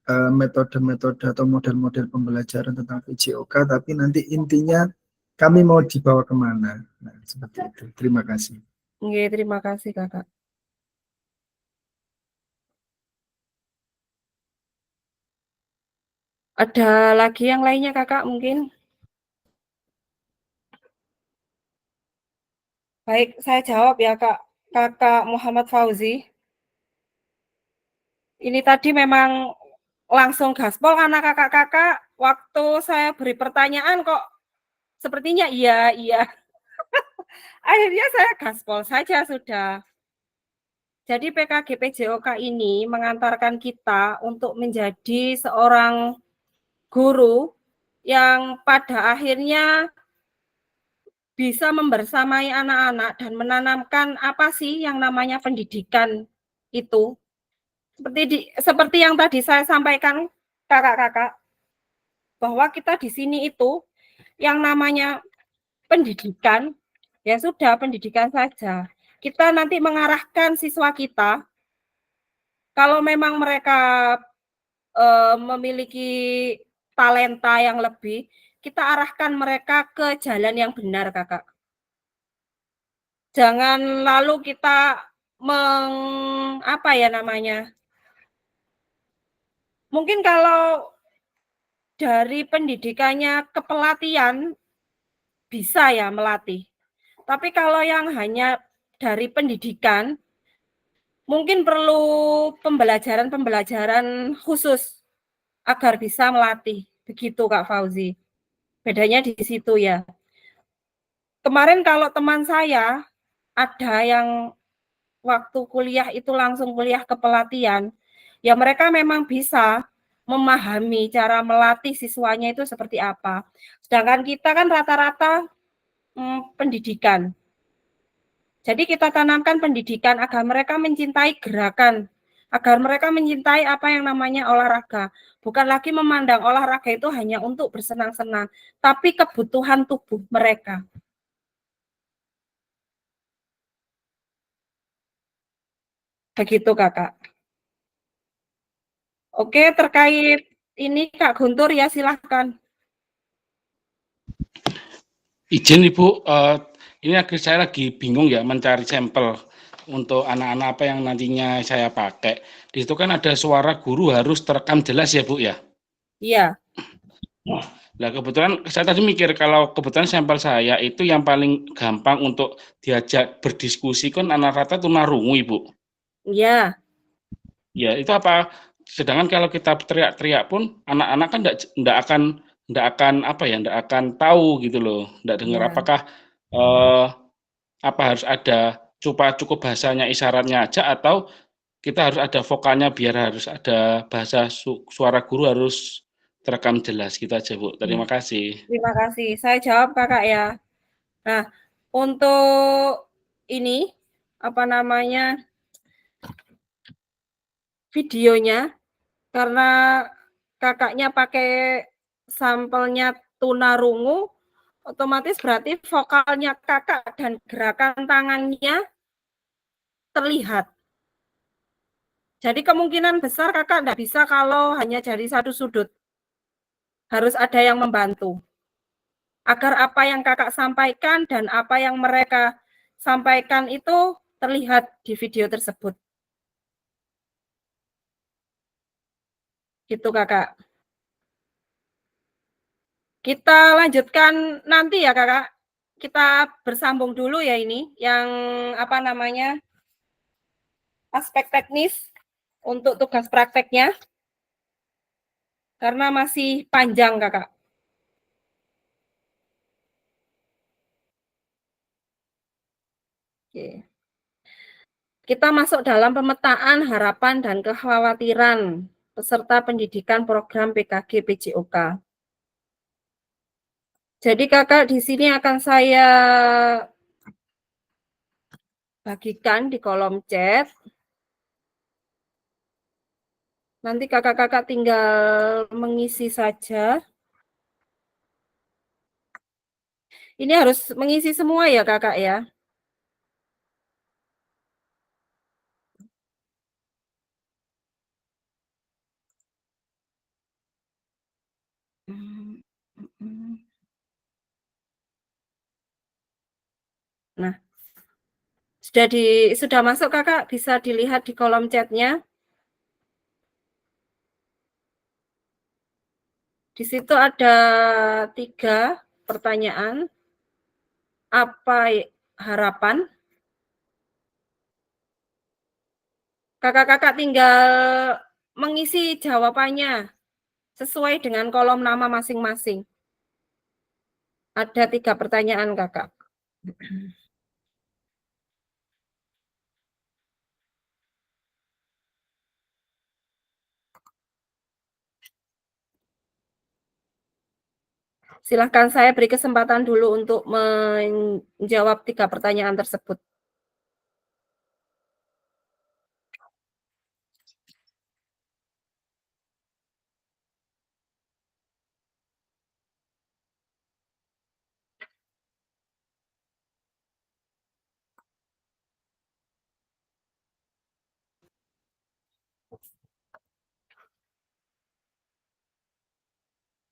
metode-metode atau model-model pembelajaran tentang PJOK, tapi nanti intinya kami mau dibawa kemana? Nah, seperti itu. Terima kasih. Oke, terima kasih Kakak. Ada lagi yang lainnya Kakak mungkin? Baik, saya jawab ya Kak. Kakak Muhammad Fauzi. Ini tadi memang langsung gaspol karena kakak-kakak waktu saya beri pertanyaan kok sepertinya iya. Akhirnya saya gaspol saja sudah. Jadi PKG PJOK ini mengantarkan kita untuk menjadi seorang guru yang pada akhirnya bisa membersamai anak-anak dan menanamkan apa sih yang namanya pendidikan itu. Seperti yang tadi saya sampaikan kakak-kakak, bahwa kita di sini itu yang namanya pendidikan, ya sudah pendidikan saja. Kita nanti mengarahkan siswa kita, kalau memang mereka memiliki talenta yang lebih, kita arahkan mereka ke jalan yang benar, Kakak. Jangan lalu kita mungkin kalau dari pendidikannya ke pelatihan bisa ya melatih. Tapi kalau yang hanya dari pendidikan mungkin perlu pembelajaran khusus agar bisa melatih. Begitu Kak Fauzi. Bedanya di situ ya. Kemarin kalau teman saya ada yang waktu kuliah itu langsung kuliah ke pelatihan, ya mereka memang bisa memahami cara melatih siswanya itu seperti apa. Sedangkan kita kan rata-rata pendidikan. Jadi kita tanamkan pendidikan agar mereka mencintai gerakan, agar mereka mencintai apa yang namanya olahraga. Bukan lagi memandang olahraga itu hanya untuk bersenang-senang, tapi kebutuhan tubuh mereka. Begitu Kakak. Oke, terkait ini Kak Guntur ya silahkan. Izin Ibu, ini saya lagi bingung ya mencari sampel untuk anak-anak apa yang nantinya saya pakai. Di situ kan ada suara guru harus terekam jelas ya Bu ya. Iya. Lah kebetulan saya tadi mikir kalau kebetulan sampel saya itu yang paling gampang untuk diajak berdiskusi kan anak rata tunarungu, Ibu. Iya. Ya, itu apa sedangkan kalau kita teriak-teriak pun anak-anak kan ndak akan apa ya, ndak akan tahu gitu loh, ndak dengar Iya. apakah apa harus ada cukup bahasanya isyaratnya aja atau kita harus ada vokalnya biar harus ada bahasa suara guru harus terekam jelas gitu aja, Bu. Terima kasih. Terima kasih. Saya jawab Kakak ya. Nah, untuk ini apa namanya? Videonya karena Kakaknya pakai sampelnya tunarungu, otomatis berarti vokalnya Kakak dan gerakan tangannya terlihat. Jadi kemungkinan besar Kakak enggak bisa kalau hanya dari satu sudut. Harus ada yang membantu. Agar apa yang Kakak sampaikan dan apa yang mereka sampaikan itu terlihat di video tersebut. Gitu, Kakak. Kita lanjutkan nanti ya, Kakak. Kita bersambung dulu ya ini, yang apa namanya, aspek teknis untuk tugas prakteknya. Karena masih panjang, Kakak. Oke. Kita masuk dalam pemetaan harapan dan kekhawatiran peserta pendidikan program PKG PJOK. Jadi Kakak di sini akan saya bagikan di kolom chat. Nanti kakak-kakak tinggal mengisi saja. Ini harus mengisi semua ya kakak ya. Nah, sudah masuk kakak, bisa dilihat di kolom chatnya. Di situ ada 3 pertanyaan. Apa harapan? Kakak-kakak tinggal mengisi jawabannya sesuai dengan kolom nama masing-masing. Ada 3 pertanyaan kakak. Silahkan saya beri kesempatan dulu untuk menjawab 3 pertanyaan tersebut.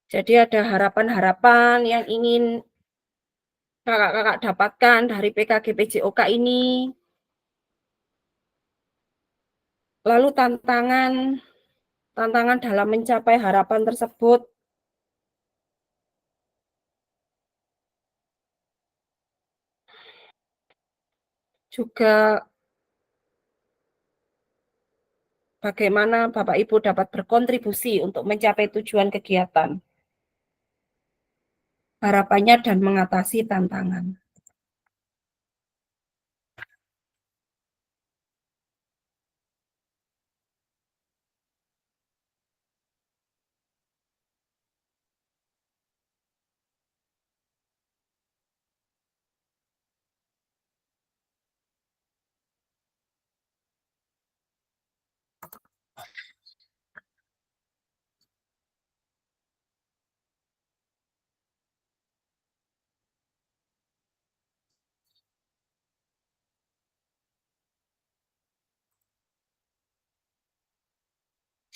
Jadi ada harapan-harapan yang ingin kakak-kakak dapatkan dari PKG PJOK ini. Lalu tantangan dalam mencapai harapan tersebut. Juga bagaimana Bapak Ibu dapat berkontribusi untuk mencapai tujuan kegiatan. Harapannya dan mengatasi tantangan.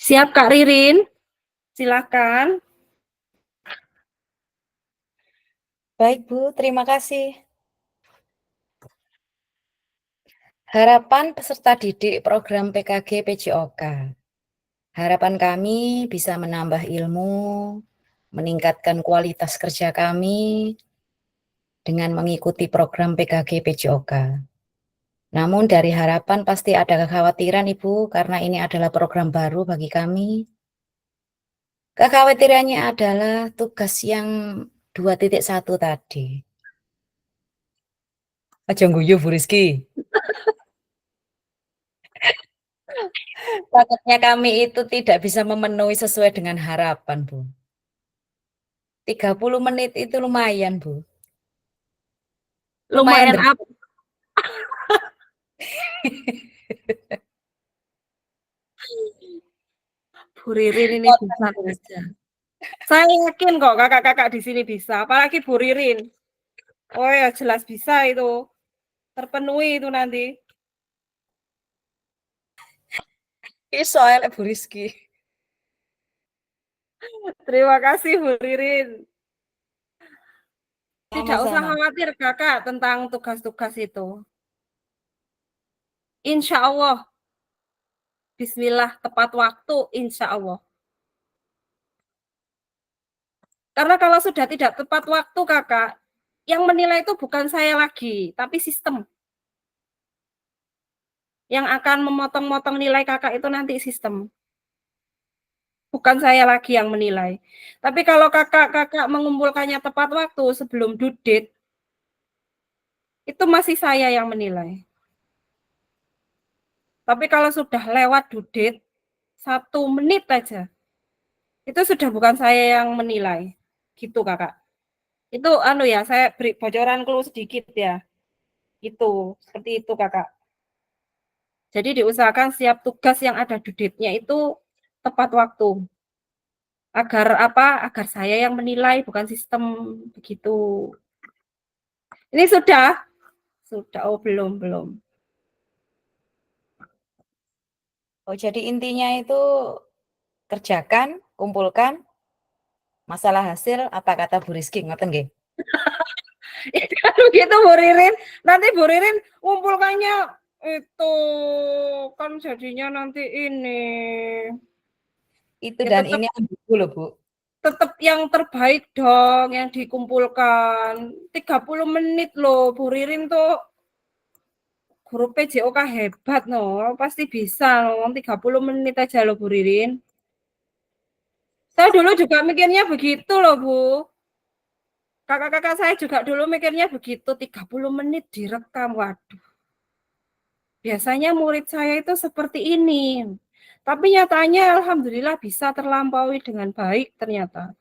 Siap Kak Ririn? Silakan. Baik Bu, terima kasih. Harapan peserta didik program PKG PJOK. Harapan kami bisa menambah ilmu, meningkatkan kualitas kerja kami dengan mengikuti program PKG PJOK. Namun dari harapan pasti ada kekhawatiran Ibu, karena ini adalah program baru bagi kami. Kekhawatirannya adalah tugas yang 2.1 tadi. Aja guyu Bu Rizky. Takutnya kami itu tidak bisa memenuhi sesuai dengan harapan, Bu. 30 menit itu lumayan, Bu. Lumayan Lumayan apa? Bu Ririn ini bisa aja. Saya yakin kok kakak-kakak di sini bisa, apalagi Bu Ririn. Oh ya jelas bisa itu. Terpenuhi itu nanti. Soalnya Bu Rizky. Terima kasih Bu Ririn. Tidak usah Sama-sama. khawatir kakak tentang tugas-tugas itu. Insya Allah. Bismillah tepat waktu, insya Allah. Karena kalau sudah tidak tepat waktu kakak, yang menilai itu bukan saya lagi, tapi sistem. Yang akan memotong-motong nilai kakak itu nanti sistem. Bukan saya lagi yang menilai. Tapi kalau kakak-kakak mengumpulkannya tepat waktu sebelum due date, itu masih saya yang menilai. Tapi kalau sudah lewat due date, 1 menit aja, itu sudah bukan saya yang menilai. Gitu kakak. Itu ya, saya beri bocoran clue sedikit ya. Itu, seperti itu kakak. Jadi diusahakan setiap tugas yang ada due date-nya itu tepat waktu. Agar saya yang menilai, bukan sistem begitu. Ini sudah? Sudah, oh belum. Oh, jadi intinya itu kerjakan, kumpulkan, masalah hasil apa kata Bu Rizky, ngoten nggih? Begitu Bu Ririn, nanti Bu Ririn ngumpulkannya itu kan jadinya nanti ini. Itu Ya, dan tetap, ini ambigu loh Bu. tetap yang terbaik dong yang dikumpulkan. 30 menit loh Bu Ririn tuh. Guru PJOK hebat no, pasti bisa loh. 30 menit aja loh Bu Ririn. Saya dulu juga mikirnya begitu loh Bu. Kakak-kakak saya juga dulu mikirnya begitu, 30 menit direkam. Waduh. Biasanya murid saya itu seperti ini. Tapi nyatanya alhamdulillah bisa terlampaui dengan baik ternyata.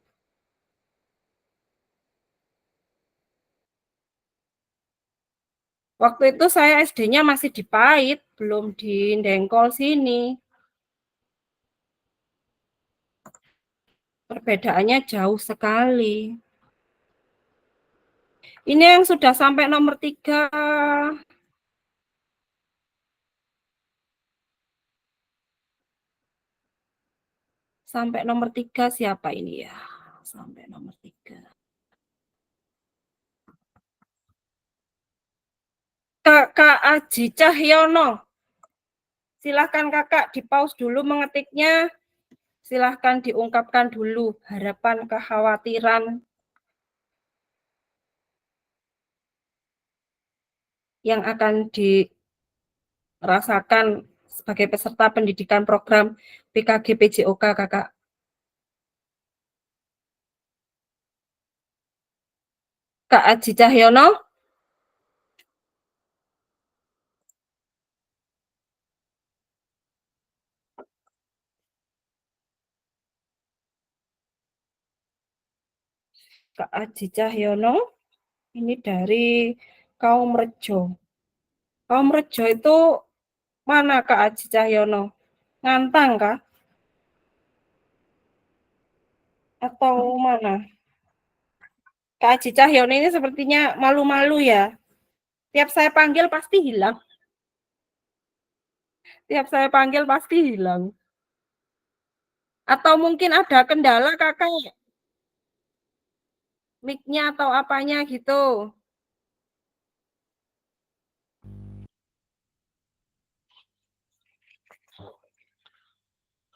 Waktu itu saya SD-nya masih di Pait, belum di Dengkol sini. Perbedaannya jauh sekali. Ini yang sudah sampai nomor 3. Sampai nomor 3 siapa ini ya? Sampai nomor 3. Kakak Aji Cahyono. Silahkan kakak di pause dulu mengetiknya. Silahkan diungkapkan dulu harapan, kekhawatiran yang akan dirasakan sebagai peserta pendidikan program PKG PJOK kakak. Kak Aji Cahyono. Kak Aji Cahyono, ini dari Kaum Rejo. Kaum Rejo itu mana Kak Aji Cahyono? Ngantang kah? Atau mana? Kak Aji Cahyono ini sepertinya malu-malu ya. Tiap saya panggil pasti hilang. Tiap saya panggil pasti hilang. Atau mungkin ada kendala kakak? Mic-nya atau apanya gitu.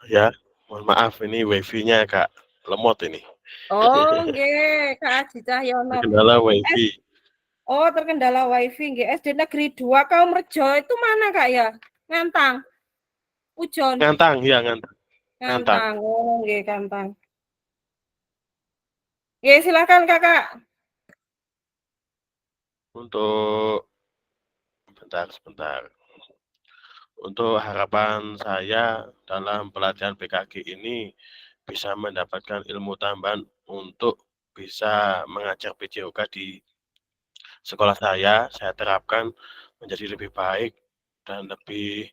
Ya, Mohon maaf ini wifi-nya agak lemot ini. Oh, nggih, Kak Aji Cahyono. Terkendala wifi. Oh, terkendala wifi nggih. SD Negeri 2 Kaumrejo itu mana, Kak ya? Ngantang. Ujon. Ngantang, ya ngantang. Ngantang. Oh, nggih, Ngantang. Nggih, silakan Kakak. Untuk sebentar. Untuk harapan saya dalam pelajaran PKG ini bisa mendapatkan ilmu tambahan untuk bisa mengajar PJOK di sekolah saya terapkan menjadi lebih baik dan lebih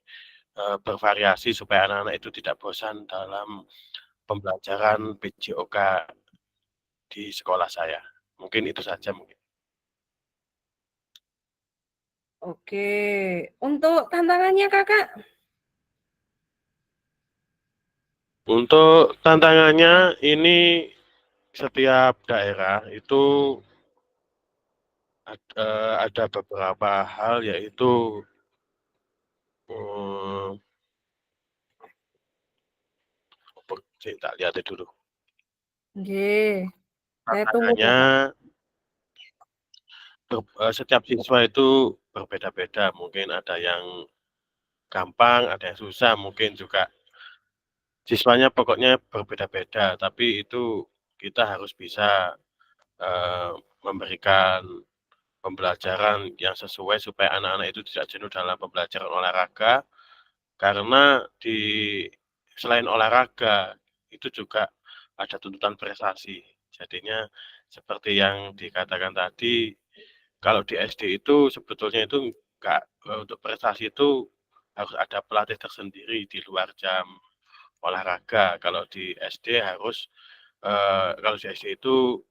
bervariasi supaya anak-anak itu tidak bosan dalam pembelajaran PJOK di sekolah saya. Mungkin itu saja mungkin. Oke, untuk tantangannya Kakak? Untuk tantangannya ini setiap daerah itu ada beberapa hal yaitu tak lihat dulu. Nggih. Saya tunggu Tantangannya setiap siswa itu berbeda-beda, mungkin ada yang gampang, ada yang susah, mungkin juga siswanya pokoknya berbeda-beda, tapi itu kita harus bisa memberikan pembelajaran yang sesuai supaya anak-anak itu tidak jenuh dalam pembelajaran olahraga, karena selain olahraga itu juga ada tuntutan prestasi. Jadinya seperti yang dikatakan tadi, kalau di SD itu sebetulnya itu enggak, untuk prestasi itu harus ada pelatih tersendiri di luar jam olahraga. Kalau di SD harus kalau di SD itu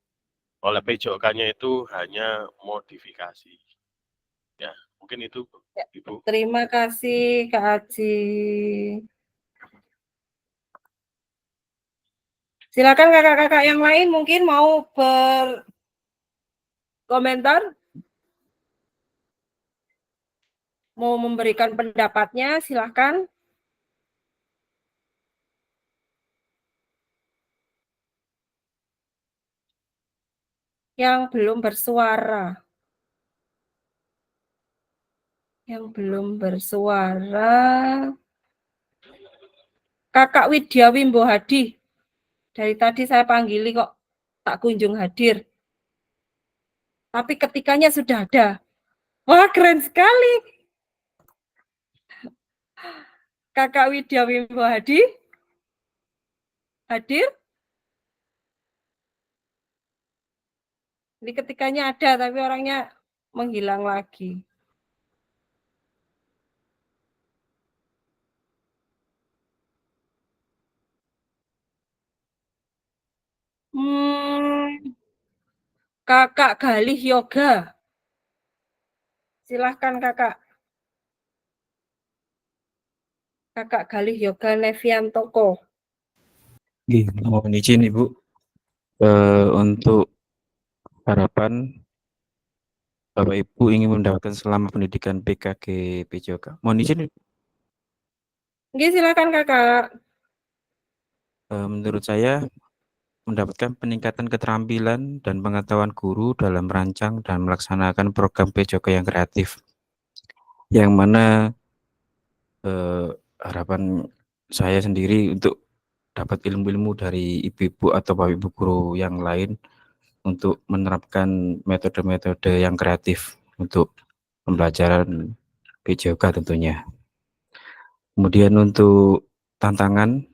oleh PJOK-nya itu hanya modifikasi. Ya, mungkin itu, ya, Ibu. Terima kasih Kak Aji. Silakan kakak-kakak yang lain mungkin mau berkomentar. Mau memberikan pendapatnya, silakan. Yang belum bersuara. Yang belum bersuara. Kakak Widya Wimbo Hadi. Dari tadi saya panggili kok tak kunjung hadir. Tapi ketikanya sudah ada. Wah, keren sekali. Kakak Widya Wimbo Hadi. Hadir? Ini ketikanya ada, tapi orangnya menghilang lagi. Kakak Galih Yoga. Silahkan kakak. Kakak Galih Yoga Neviantoko. Mohon izin Ibu, untuk harapan Bapak Ibu ingin mendapatkan selama pendidikan PKG PJOK. Mohon izin. Oke, silakan kakak. Menurut saya mendapatkan peningkatan keterampilan dan pengetahuan guru dalam merancang dan melaksanakan program PJOK yang kreatif, yang mana harapan saya sendiri untuk dapat ilmu-ilmu dari ibu-ibu atau bapak ibu guru yang lain untuk menerapkan metode-metode yang kreatif untuk pembelajaran PJOK tentunya. Kemudian untuk tantangan,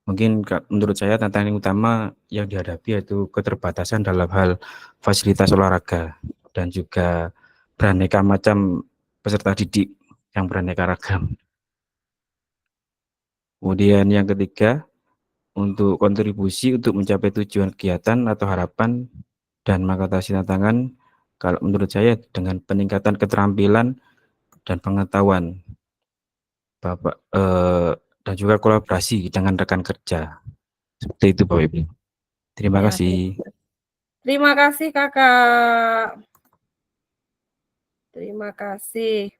mungkin menurut saya tantangan yang utama yang dihadapi yaitu keterbatasan dalam hal fasilitas olahraga dan juga beraneka macam peserta didik yang beraneka ragam. Kemudian yang ketiga, untuk kontribusi untuk mencapai tujuan kegiatan atau harapan dan mengatasi tantangan, kalau menurut saya dengan peningkatan keterampilan dan pengetahuan Bapak dan juga kolaborasi dengan rekan kerja. Seperti itu Bapak Ibu. Terima kasih. Terima kasih kakak. Terima kasih.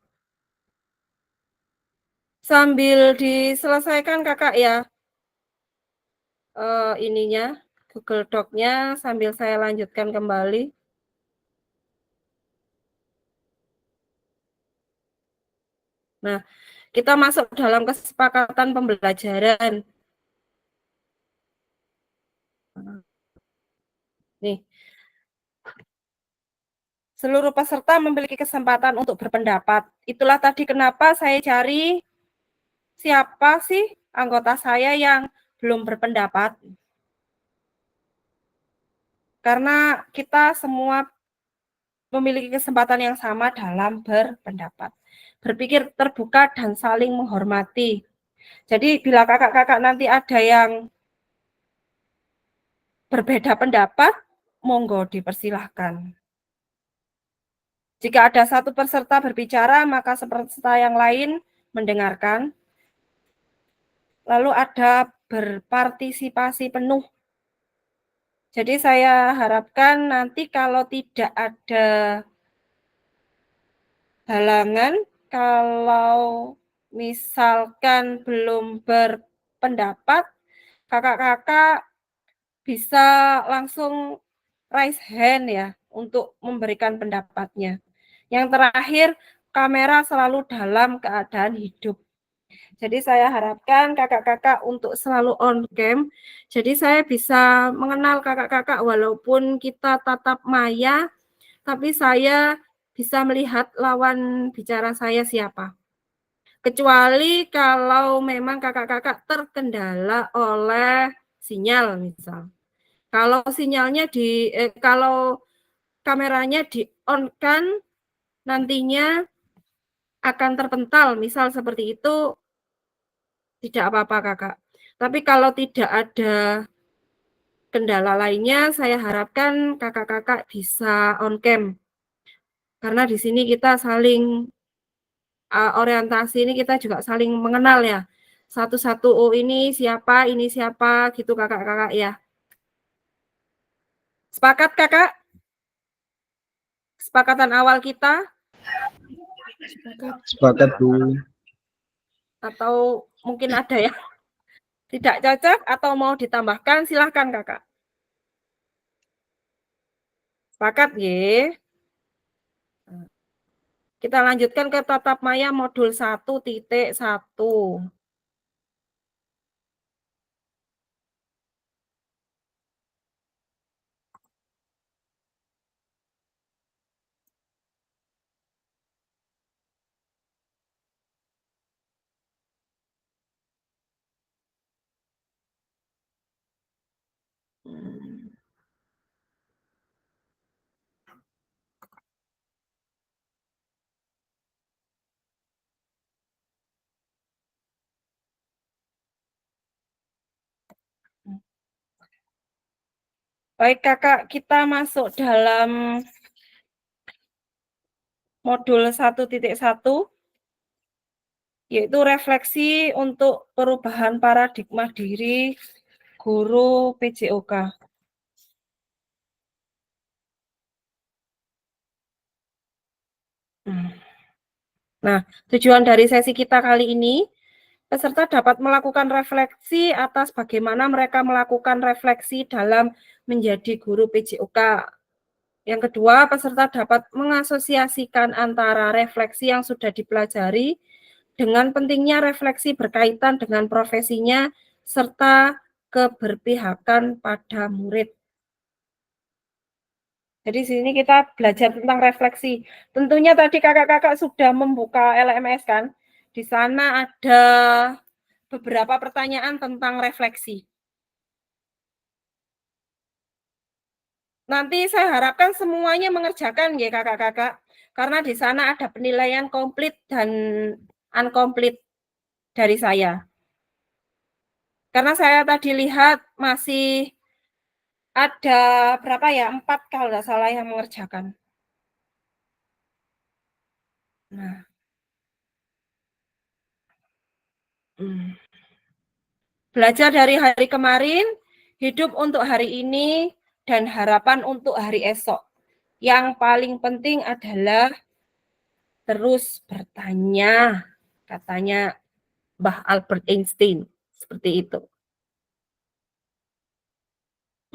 Sambil diselesaikan kakak ya, ininya, Google Doc-nya sambil saya lanjutkan kembali. Nah, kita masuk dalam kesepakatan pembelajaran. Nih. Seluruh peserta memiliki kesempatan untuk berpendapat. Itulah tadi kenapa saya cari siapa sih anggota saya yang belum berpendapat. Karena kita semua memiliki kesempatan yang sama dalam berpendapat. Berpikir terbuka dan saling menghormati. Jadi bila kakak-kakak nanti ada yang berbeda pendapat, monggo dipersilahkan. Jika ada satu peserta berbicara, maka peserta yang lain mendengarkan. Lalu ada berpartisipasi penuh. Jadi saya harapkan nanti kalau tidak ada halangan, kalau misalkan belum berpendapat, kakak-kakak bisa langsung raise hand ya untuk memberikan pendapatnya. Yang terakhir, kamera selalu dalam keadaan hidup. Jadi saya harapkan kakak-kakak untuk selalu on cam. Jadi saya bisa mengenal kakak-kakak walaupun kita tatap maya, tapi saya bisa melihat lawan bicara saya siapa. Kecuali kalau memang kakak-kakak terkendala oleh sinyal misal. Kalau sinyalnya kalau kameranya di-on-kan, nantinya akan terpental, misal seperti itu, tidak apa-apa kakak. Tapi kalau tidak ada kendala lainnya, saya harapkan kakak-kakak bisa on cam. Karena di sini kita saling orientasi ini kita juga saling mengenal ya. Satu-satu, oh ini siapa, gitu kakak-kakak ya. Sepakat kakak? Kesepakatan awal kita? Sepakat Bu. Atau mungkin ada ya tidak cocok atau mau ditambahkan, silahkan kakak. Sepakat ya. Kita lanjutkan ke tatap maya modul 1.1. Baik kakak, kita masuk dalam modul 1.1, yaitu refleksi untuk perubahan paradigma diri guru PJOK. Nah, tujuan dari sesi kita kali ini, peserta dapat melakukan refleksi atas bagaimana mereka melakukan refleksi dalam menjadi guru PJOK. Yang kedua, peserta dapat mengasosiasikan antara refleksi yang sudah dipelajari dengan pentingnya refleksi berkaitan dengan profesinya serta keberpihakan pada murid. Jadi sini kita belajar tentang refleksi. Tentunya tadi kakak-kakak sudah membuka LMS kan? Di sana ada beberapa pertanyaan tentang refleksi. Nanti saya harapkan semuanya mengerjakan ya kakak-kakak. Karena di sana ada penilaian komplit dan unkomplit dari saya. Karena saya tadi lihat masih ada berapa ya? 4 kalau nggak salah yang mengerjakan. Nah. Belajar dari hari kemarin, hidup untuk hari ini, dan harapan untuk hari esok. Yang paling penting adalah terus bertanya, katanya Mbah Albert Einstein. Seperti itu.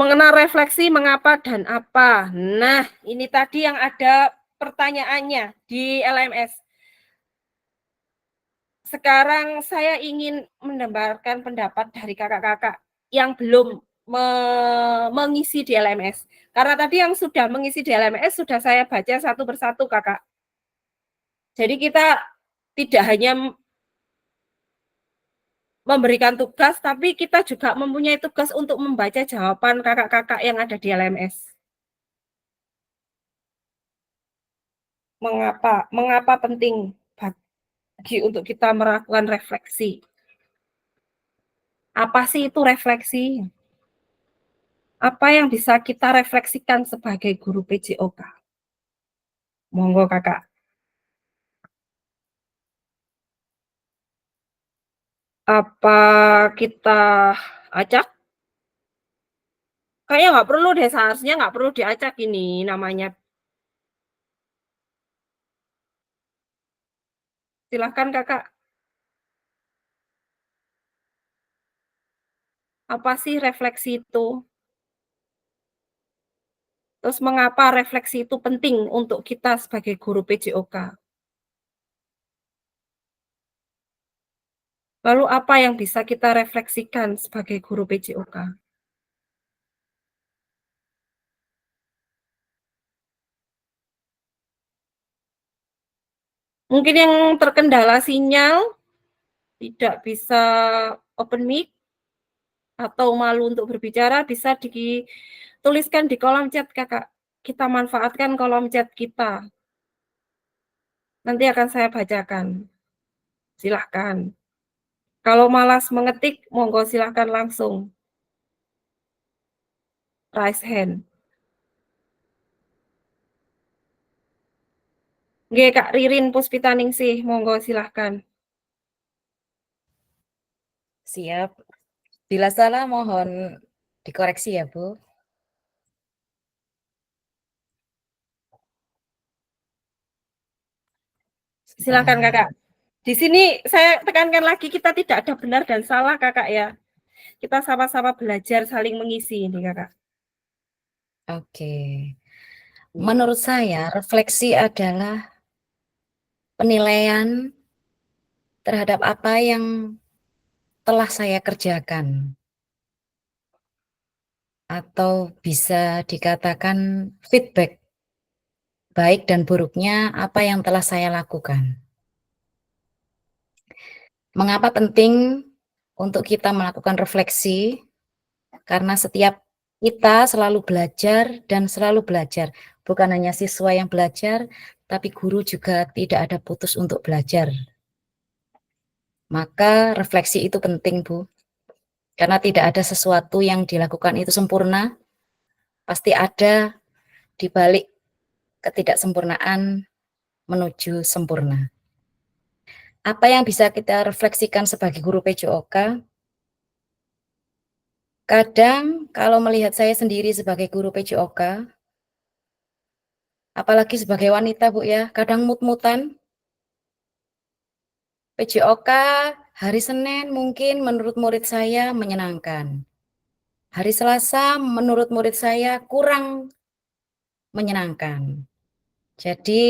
Mengenal refleksi, mengapa dan apa. Nah, ini tadi yang ada pertanyaannya di LMS. Sekarang saya ingin mendengarkan pendapat dari kakak-kakak yang belum mengisi di LMS. Karena tadi yang sudah mengisi di LMS sudah saya baca satu persatu, kakak. Jadi kita tidak hanya memberikan tugas, tapi kita juga mempunyai tugas untuk membaca jawaban kakak-kakak yang ada di LMS. Mengapa penting bagi untuk kita melakukan refleksi? Apa sih itu refleksi? Apa yang bisa kita refleksikan sebagai guru PJOK? Monggo kakak. Apa kita acak? Kayaknya nggak perlu deh, seharusnya nggak perlu diacak ini namanya. Silahkan kakak. Apa sih refleksi itu? Terus mengapa refleksi itu penting untuk kita sebagai guru PJOK? Lalu apa yang bisa kita refleksikan sebagai guru PJOK? Mungkin yang terkendala sinyal, tidak bisa open mic, atau malu untuk berbicara, bisa dituliskan di kolom chat kakak. Kita manfaatkan kolom chat kita. Nanti akan saya bacakan. Silahkan. Kalau malas mengetik, monggo silahkan langsung. Raise hand. Oke, Kak Ririn Puspitaningsih, monggo silahkan. Siap. Bila salah mohon dikoreksi ya, Bu. Silakan kakak. Di sini saya tekankan lagi, kita tidak ada benar dan salah kakak ya. Kita sama-sama belajar saling mengisi ini kakak. Oke. Menurut saya refleksi adalah penilaian terhadap apa yang telah saya kerjakan. Atau bisa dikatakan feedback baik dan buruknya apa yang telah saya lakukan. Mengapa penting untuk kita melakukan refleksi? Karena setiap kita selalu belajar dan selalu belajar. Bukan hanya siswa yang belajar, tapi guru juga tidak ada putus untuk belajar. Maka refleksi itu penting, Bu. Karena tidak ada sesuatu yang dilakukan itu sempurna. Pasti ada di balik ketidaksempurnaan menuju sempurna. Apa yang bisa kita refleksikan sebagai guru PJOK? Kadang kalau melihat saya sendiri sebagai guru PJOK, apalagi sebagai wanita, Bu ya, kadang mut-mutan. PJOK hari Senin mungkin menurut murid saya menyenangkan. Hari Selasa menurut murid saya kurang menyenangkan. Jadi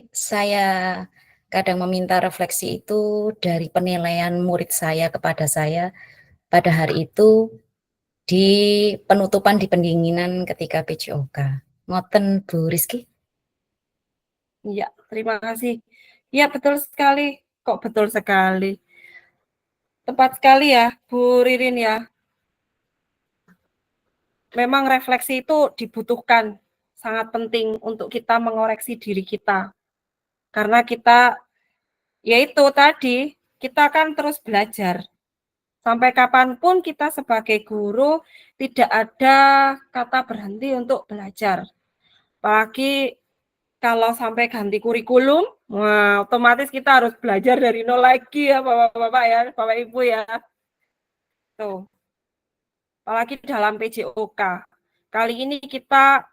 saya kadang meminta refleksi itu dari penilaian murid saya kepada saya pada hari itu di penutupan di pendinginan ketika PJOK. Ngoten Bu Rizky? Iya, terima kasih. Iya, betul sekali. Kok betul sekali? Tepat sekali ya, Bu Ririn ya. Memang refleksi itu dibutuhkan, sangat penting untuk kita mengoreksi diri kita. Karena kita, yaitu tadi, kita kan terus belajar. Sampai kapanpun kita sebagai guru tidak ada kata berhenti untuk belajar. Apalagi kalau sampai ganti kurikulum, wah, otomatis kita harus belajar dari nol lagi ya Bapak-Bapak ya, Bapak Ibu ya. Tuh. Apalagi dalam PJOK. Kali ini kita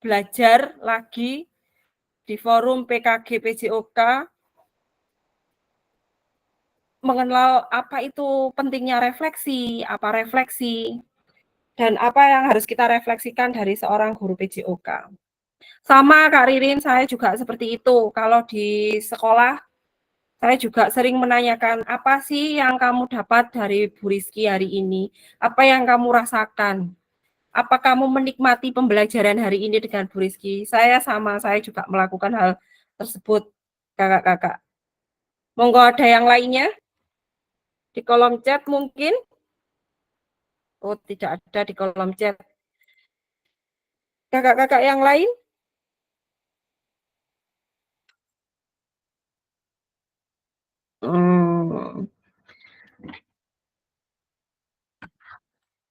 belajar lagi di forum PKG PJOK mengenal apa itu pentingnya refleksi, apa refleksi. dan apa yang harus kita refleksikan dari seorang guru PJOK. Sama Kak Ririn, saya juga seperti itu. Kalau di sekolah, saya juga sering menanyakan, apa sih yang kamu dapat dari Bu Rizky hari ini? Apa yang kamu rasakan? Apa kamu menikmati pembelajaran hari ini dengan Bu Rizky? Saya sama, saya juga melakukan hal tersebut, kakak-kakak. Monggo ada yang lainnya? Di kolom chat mungkin? Oh, tidak ada di kolom chat. Kakak-kakak yang lain?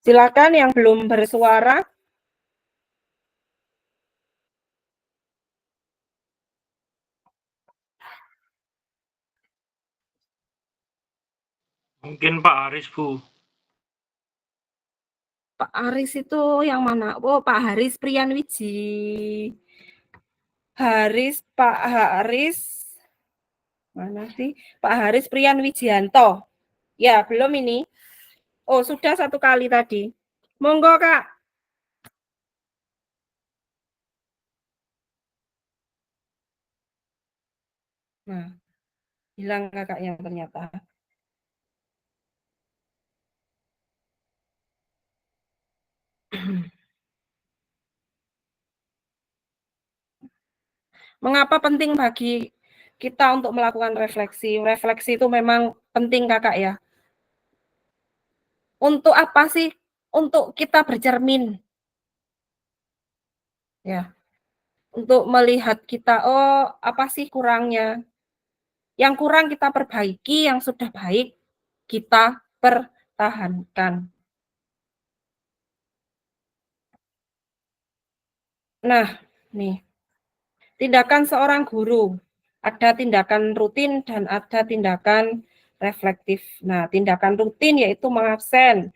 Silakan yang belum bersuara. Mungkin Pak Haris, Bu. Pak Haris itu yang mana? Oh, Pak Haris Priyanwiji. Pak Haris. Mana sih? Pak Haris Priyanwijianto. Ya, belum ini. Oh, sudah satu kali tadi. Monggo, Kak. Nah, hilang kakaknya ternyata. Mengapa penting bagi kita untuk melakukan refleksi? Refleksi itu memang penting, Kakak ya. Untuk apa sih? Untuk kita bercermin. Ya. Untuk melihat kita, oh, apa sih kurangnya? Yang kurang kita perbaiki, yang sudah baik kita pertahankan. Nah, nih. Tindakan seorang guru. Ada tindakan rutin dan ada tindakan reflektif. Nah, tindakan rutin yaitu mengabsen.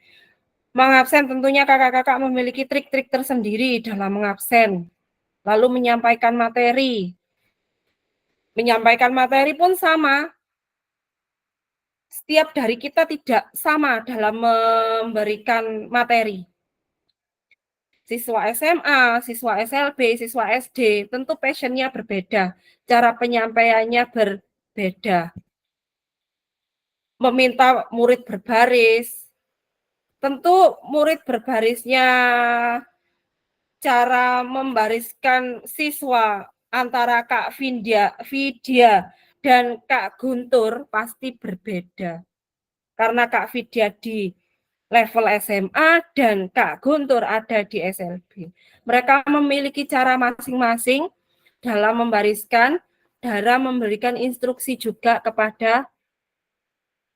Mengabsen tentunya kakak-kakak memiliki trik-trik tersendiri dalam mengabsen. Lalu menyampaikan materi. Menyampaikan materi pun sama. Setiap dari kita tidak sama dalam memberikan materi. Siswa SMA, siswa SLB, siswa SD, tentu passion-nya berbeda. Cara penyampaiannya berbeda. Meminta murid berbaris, tentu murid berbarisnya, cara membariskan siswa antara Kak Vidya dan Kak Guntur pasti berbeda. Karena Kak Vidya di level SMA dan Kak Guntur ada di SLB. Mereka memiliki cara masing-masing dalam membariskan, dalam memberikan instruksi juga kepada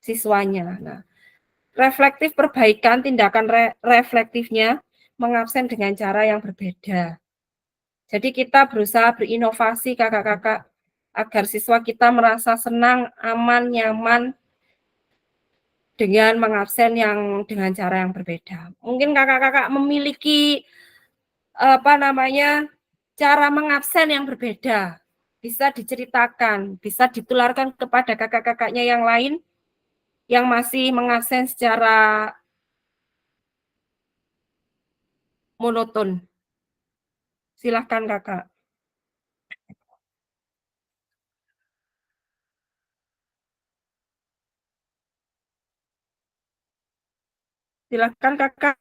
siswanya. Nah, reflektif perbaikan, tindakan reflektifnya mengabsen dengan cara yang berbeda. Jadi kita berusaha berinovasi kakak-kakak agar siswa kita merasa senang, aman, nyaman dengan mengabsen yang dengan cara yang berbeda. Mungkin kakak-kakak memiliki cara mengabsen yang berbeda. Bisa diceritakan, bisa ditularkan kepada kakak-kakaknya yang lain yang masih mengabsen secara monoton. Silahkan kakak. Silahkan kakak.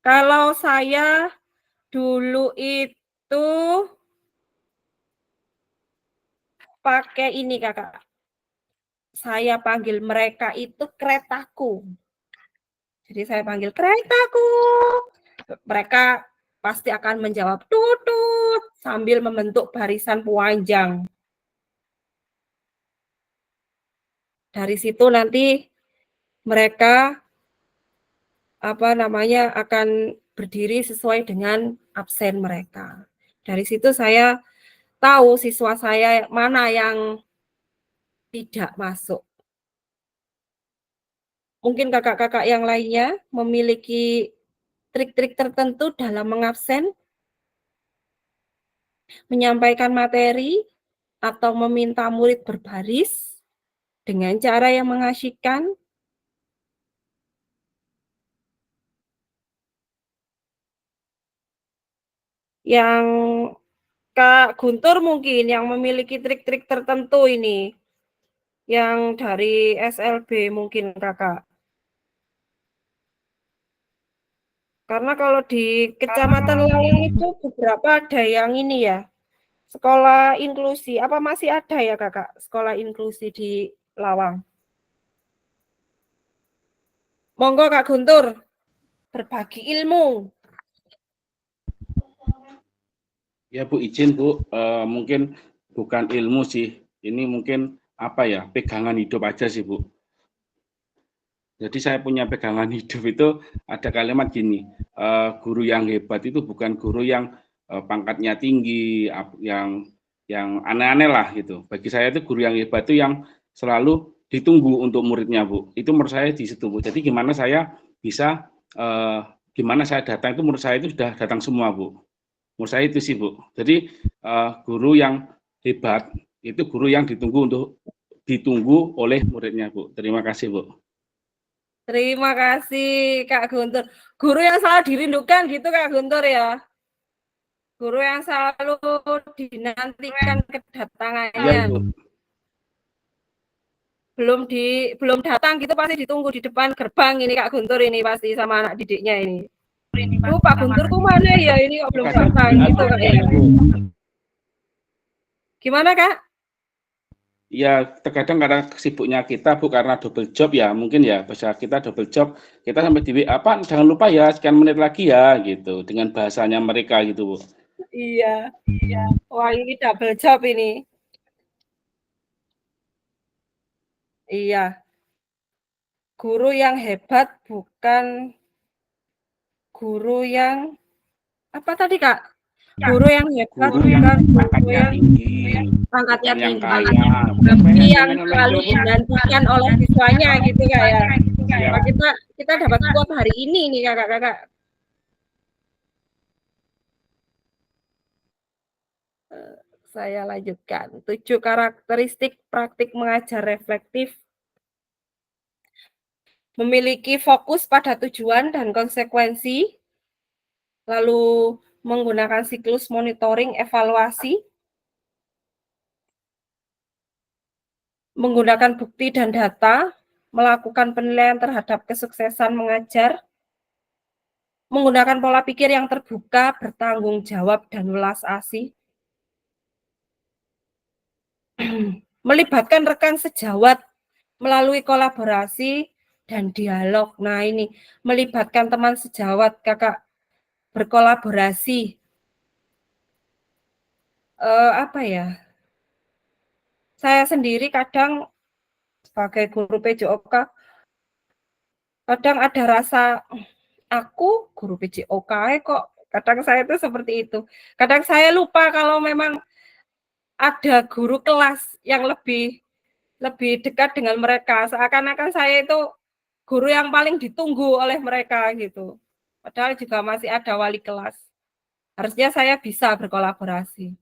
Kalau saya dulu itu pakai ini kakak. Saya panggil mereka itu keretaku. Jadi saya panggil keretaku. Mereka pasti akan menjawab tutut sambil membentuk barisan panjang. Dari situ nanti mereka akan berdiri sesuai dengan absen mereka. Dari situ saya tahu siswa saya mana yang tidak masuk. Mungkin kakak-kakak yang lainnya memiliki trik-trik tertentu dalam mengabsen, menyampaikan materi, atau meminta murid berbaris dengan cara yang mengasyikkan. Yang Kak Guntur mungkin yang memiliki trik-trik tertentu ini, yang dari SLB mungkin Kakak. Karena kalau di Kecamatan Lawang itu beberapa ada yang ini ya, sekolah inklusi. Apa masih ada ya Kakak, sekolah inklusi di Lawang? Monggo Kak Guntur, berbagi ilmu. Ya Bu, izin Bu, mungkin bukan ilmu sih, ini mungkin apa ya, pegangan hidup aja sih Bu. Jadi saya punya pegangan hidup itu ada kalimat gini, guru yang hebat itu bukan guru yang pangkatnya tinggi, yang aneh-aneh lah gitu. Bagi saya itu guru yang hebat itu yang selalu ditunggu untuk muridnya Bu. Itu menurut saya di situ Bu. Jadi gimana saya bisa, gimana saya datang itu menurut saya itu sudah datang semua Bu. Menurut saya itu sih Bu. Jadi guru yang hebat itu guru yang ditunggu oleh muridnya Bu. Terima kasih Bu. Terima kasih Kak Guntur. Guru yang selalu dirindukan gitu Kak Guntur ya. Guru yang selalu dinantikan kedatangannya. Ya, Bu. Belum datang gitu pasti ditunggu di depan gerbang ini Kak Guntur ini pasti sama anak didiknya ini. Pak Guntur tuh mana ya ini kok belum datang gitu Kak ya. Gimana Kak? Ya terkadang karena sibuknya kita Bu, karena double job ya mungkin ya, bahasa kita double job, kita sampai di WA, Pak jangan lupa ya sekian menit lagi ya gitu, dengan bahasanya mereka gitu Bu. Iya. Wah ini double job ini. Iya. Guru yang hebat bukan guru yang apa tadi Kak? Guru yang hebat bukan guru yang pangkatnya tinggi, tapi yang selalu dinantikan oleh siswanya gitu Kak ya. Nah, kita dapat quote hari ini nih Kakak-kakak. Saya lanjutkan. 7 karakteristik praktik mengajar reflektif. Memiliki fokus pada tujuan dan konsekuensi, lalu menggunakan siklus monitoring evaluasi, menggunakan bukti dan data, melakukan penilaian terhadap kesuksesan mengajar, menggunakan pola pikir yang terbuka, bertanggung jawab, dan welas asih, melibatkan rekan sejawat melalui kolaborasi dan dialog. Nah ini, melibatkan teman sejawat, Kakak, berkolaborasi. Apa ya? Saya sendiri kadang sebagai guru PJOK, kadang ada rasa, aku guru PJOK kok, kadang saya itu seperti itu. Kadang saya lupa kalau memang ada guru kelas yang lebih dekat dengan mereka, seakan-akan saya itu guru yang paling ditunggu oleh mereka gitu. Padahal juga masih ada wali kelas. Harusnya saya bisa berkolaborasi.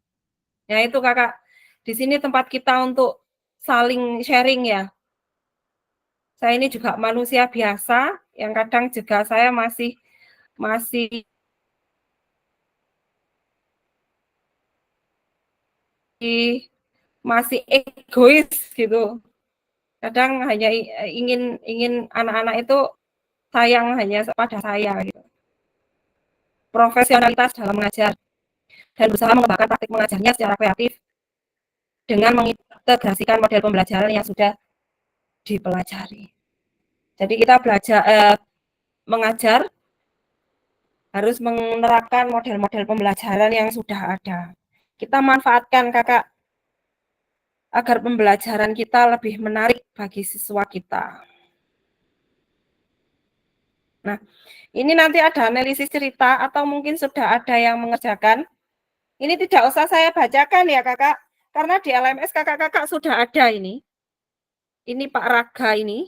Ya itu Kakak, di sini tempat kita untuk saling sharing ya. Saya ini juga manusia biasa yang kadang juga saya masih egois gitu. Kadang hanya ingin anak-anak itu sayang hanya pada saya gitu. Profesionalitas dalam mengajar dan berusaha mengembangkan praktik mengajarnya secara kreatif dengan mengintegrasikan model pembelajaran yang sudah dipelajari. Jadi kita belajar mengajar harus menerapkan model-model pembelajaran yang sudah ada. Kita manfaatkan Kakak agar pembelajaran kita lebih menarik bagi siswa kita. Nah, ini nanti ada analisis cerita atau mungkin sudah ada yang mengerjakan. Ini tidak usah saya bacakan ya Kakak, karena di LMS kakak-kakak sudah ada ini. Ini Pak Raga ini.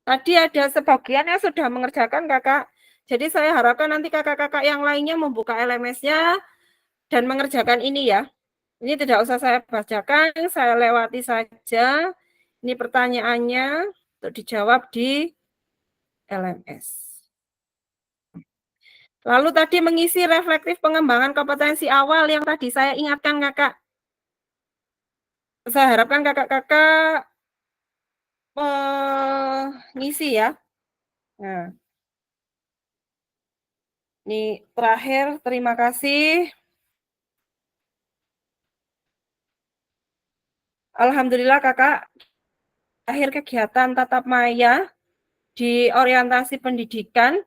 Tadi ada sebagian yang sudah mengerjakan Kakak. Jadi saya harapkan nanti kakak-kakak yang lainnya membuka LMS-nya dan mengerjakan ini ya. Ini tidak usah saya bacakan, saya lewati saja. Ini pertanyaannya untuk dijawab di LMS. Lalu tadi mengisi reflektif pengembangan kompetensi awal yang tadi saya ingatkan kakak. Saya harapkan kakak-kakak mengisi ya. Nah, ini terakhir, terima kasih. Alhamdulillah kakak, akhir kegiatan tatap maya di orientasi pendidikan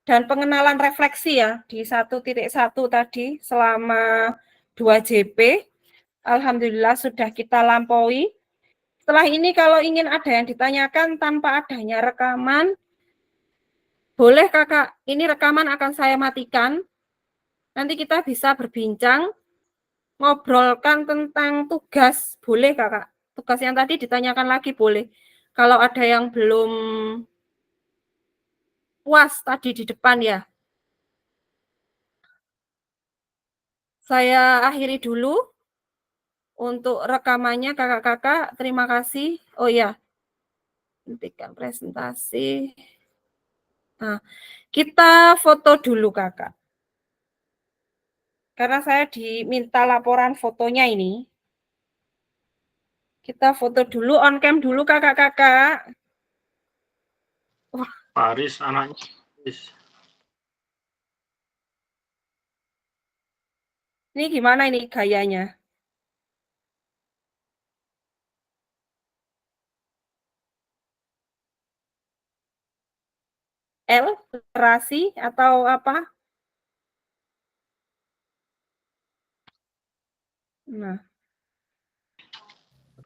dan pengenalan refleksi ya di 1.1 tadi selama 2 JP. Alhamdulillah sudah kita lampaui. Setelah ini kalau ingin ada yang ditanyakan tanpa adanya rekaman, boleh kakak, ini rekaman akan saya matikan. Nanti kita bisa berbincang, ngobrolkan tentang tugas, boleh kakak. Tugas yang tadi ditanyakan lagi boleh. Kalau ada yang belum puas tadi di depan ya. Saya akhiri dulu untuk rekamannya kakak-kakak. Terima kasih. Oh ya, hentikan presentasi. Nah, kita foto dulu kakak. Karena saya diminta laporan fotonya ini. Kita foto dulu, on cam dulu kakak-kakak. Wah. Paris anaknya. Ini gimana ini gayanya? L, literasi atau apa? Nah.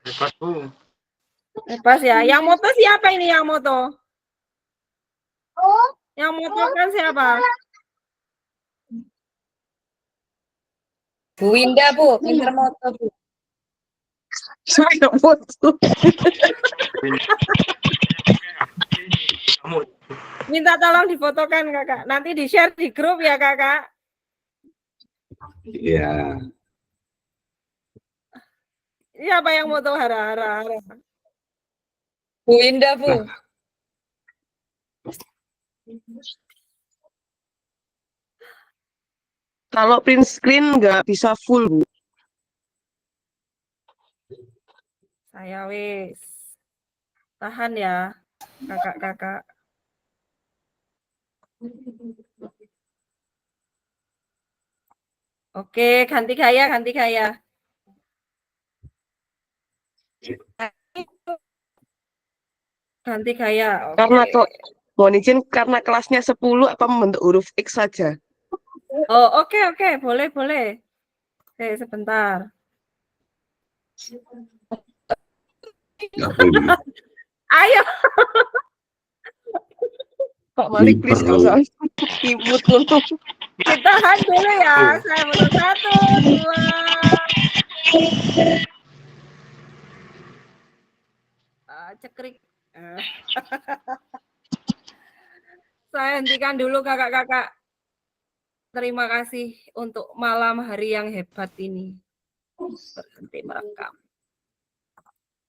Bebas, Bu. Bebas ya. Yang moto siapa ini yang moto? Yang moto kan siapa? Bu Winda, Bu. Pinter moto, Bu. Saya foto. Minta tolong difotokan kakak. Nanti di-share di grup ya kakak. Iya. Siapa yang moto hara-hara? Bu Winda, Bu. Kalau print screen nggak bisa full, Bu. Saya wis. Tahan ya, kakak-kakak. Oke, ganti gaya, ganti gaya. Ganti gaya. Oke. Karena kok mohon izin karena kelasnya 10 apa membentuk huruf X saja. Oh, oke, boleh. Oke, sebentar. Ayo. Pak Malik, please nggak usah ribut dulu. Ditahan dulu ya. Saya foto 1, 2. Cekrik. Saya hentikan dulu kakak-kakak. Terima kasih untuk malam hari yang hebat ini. Berhenti merekam.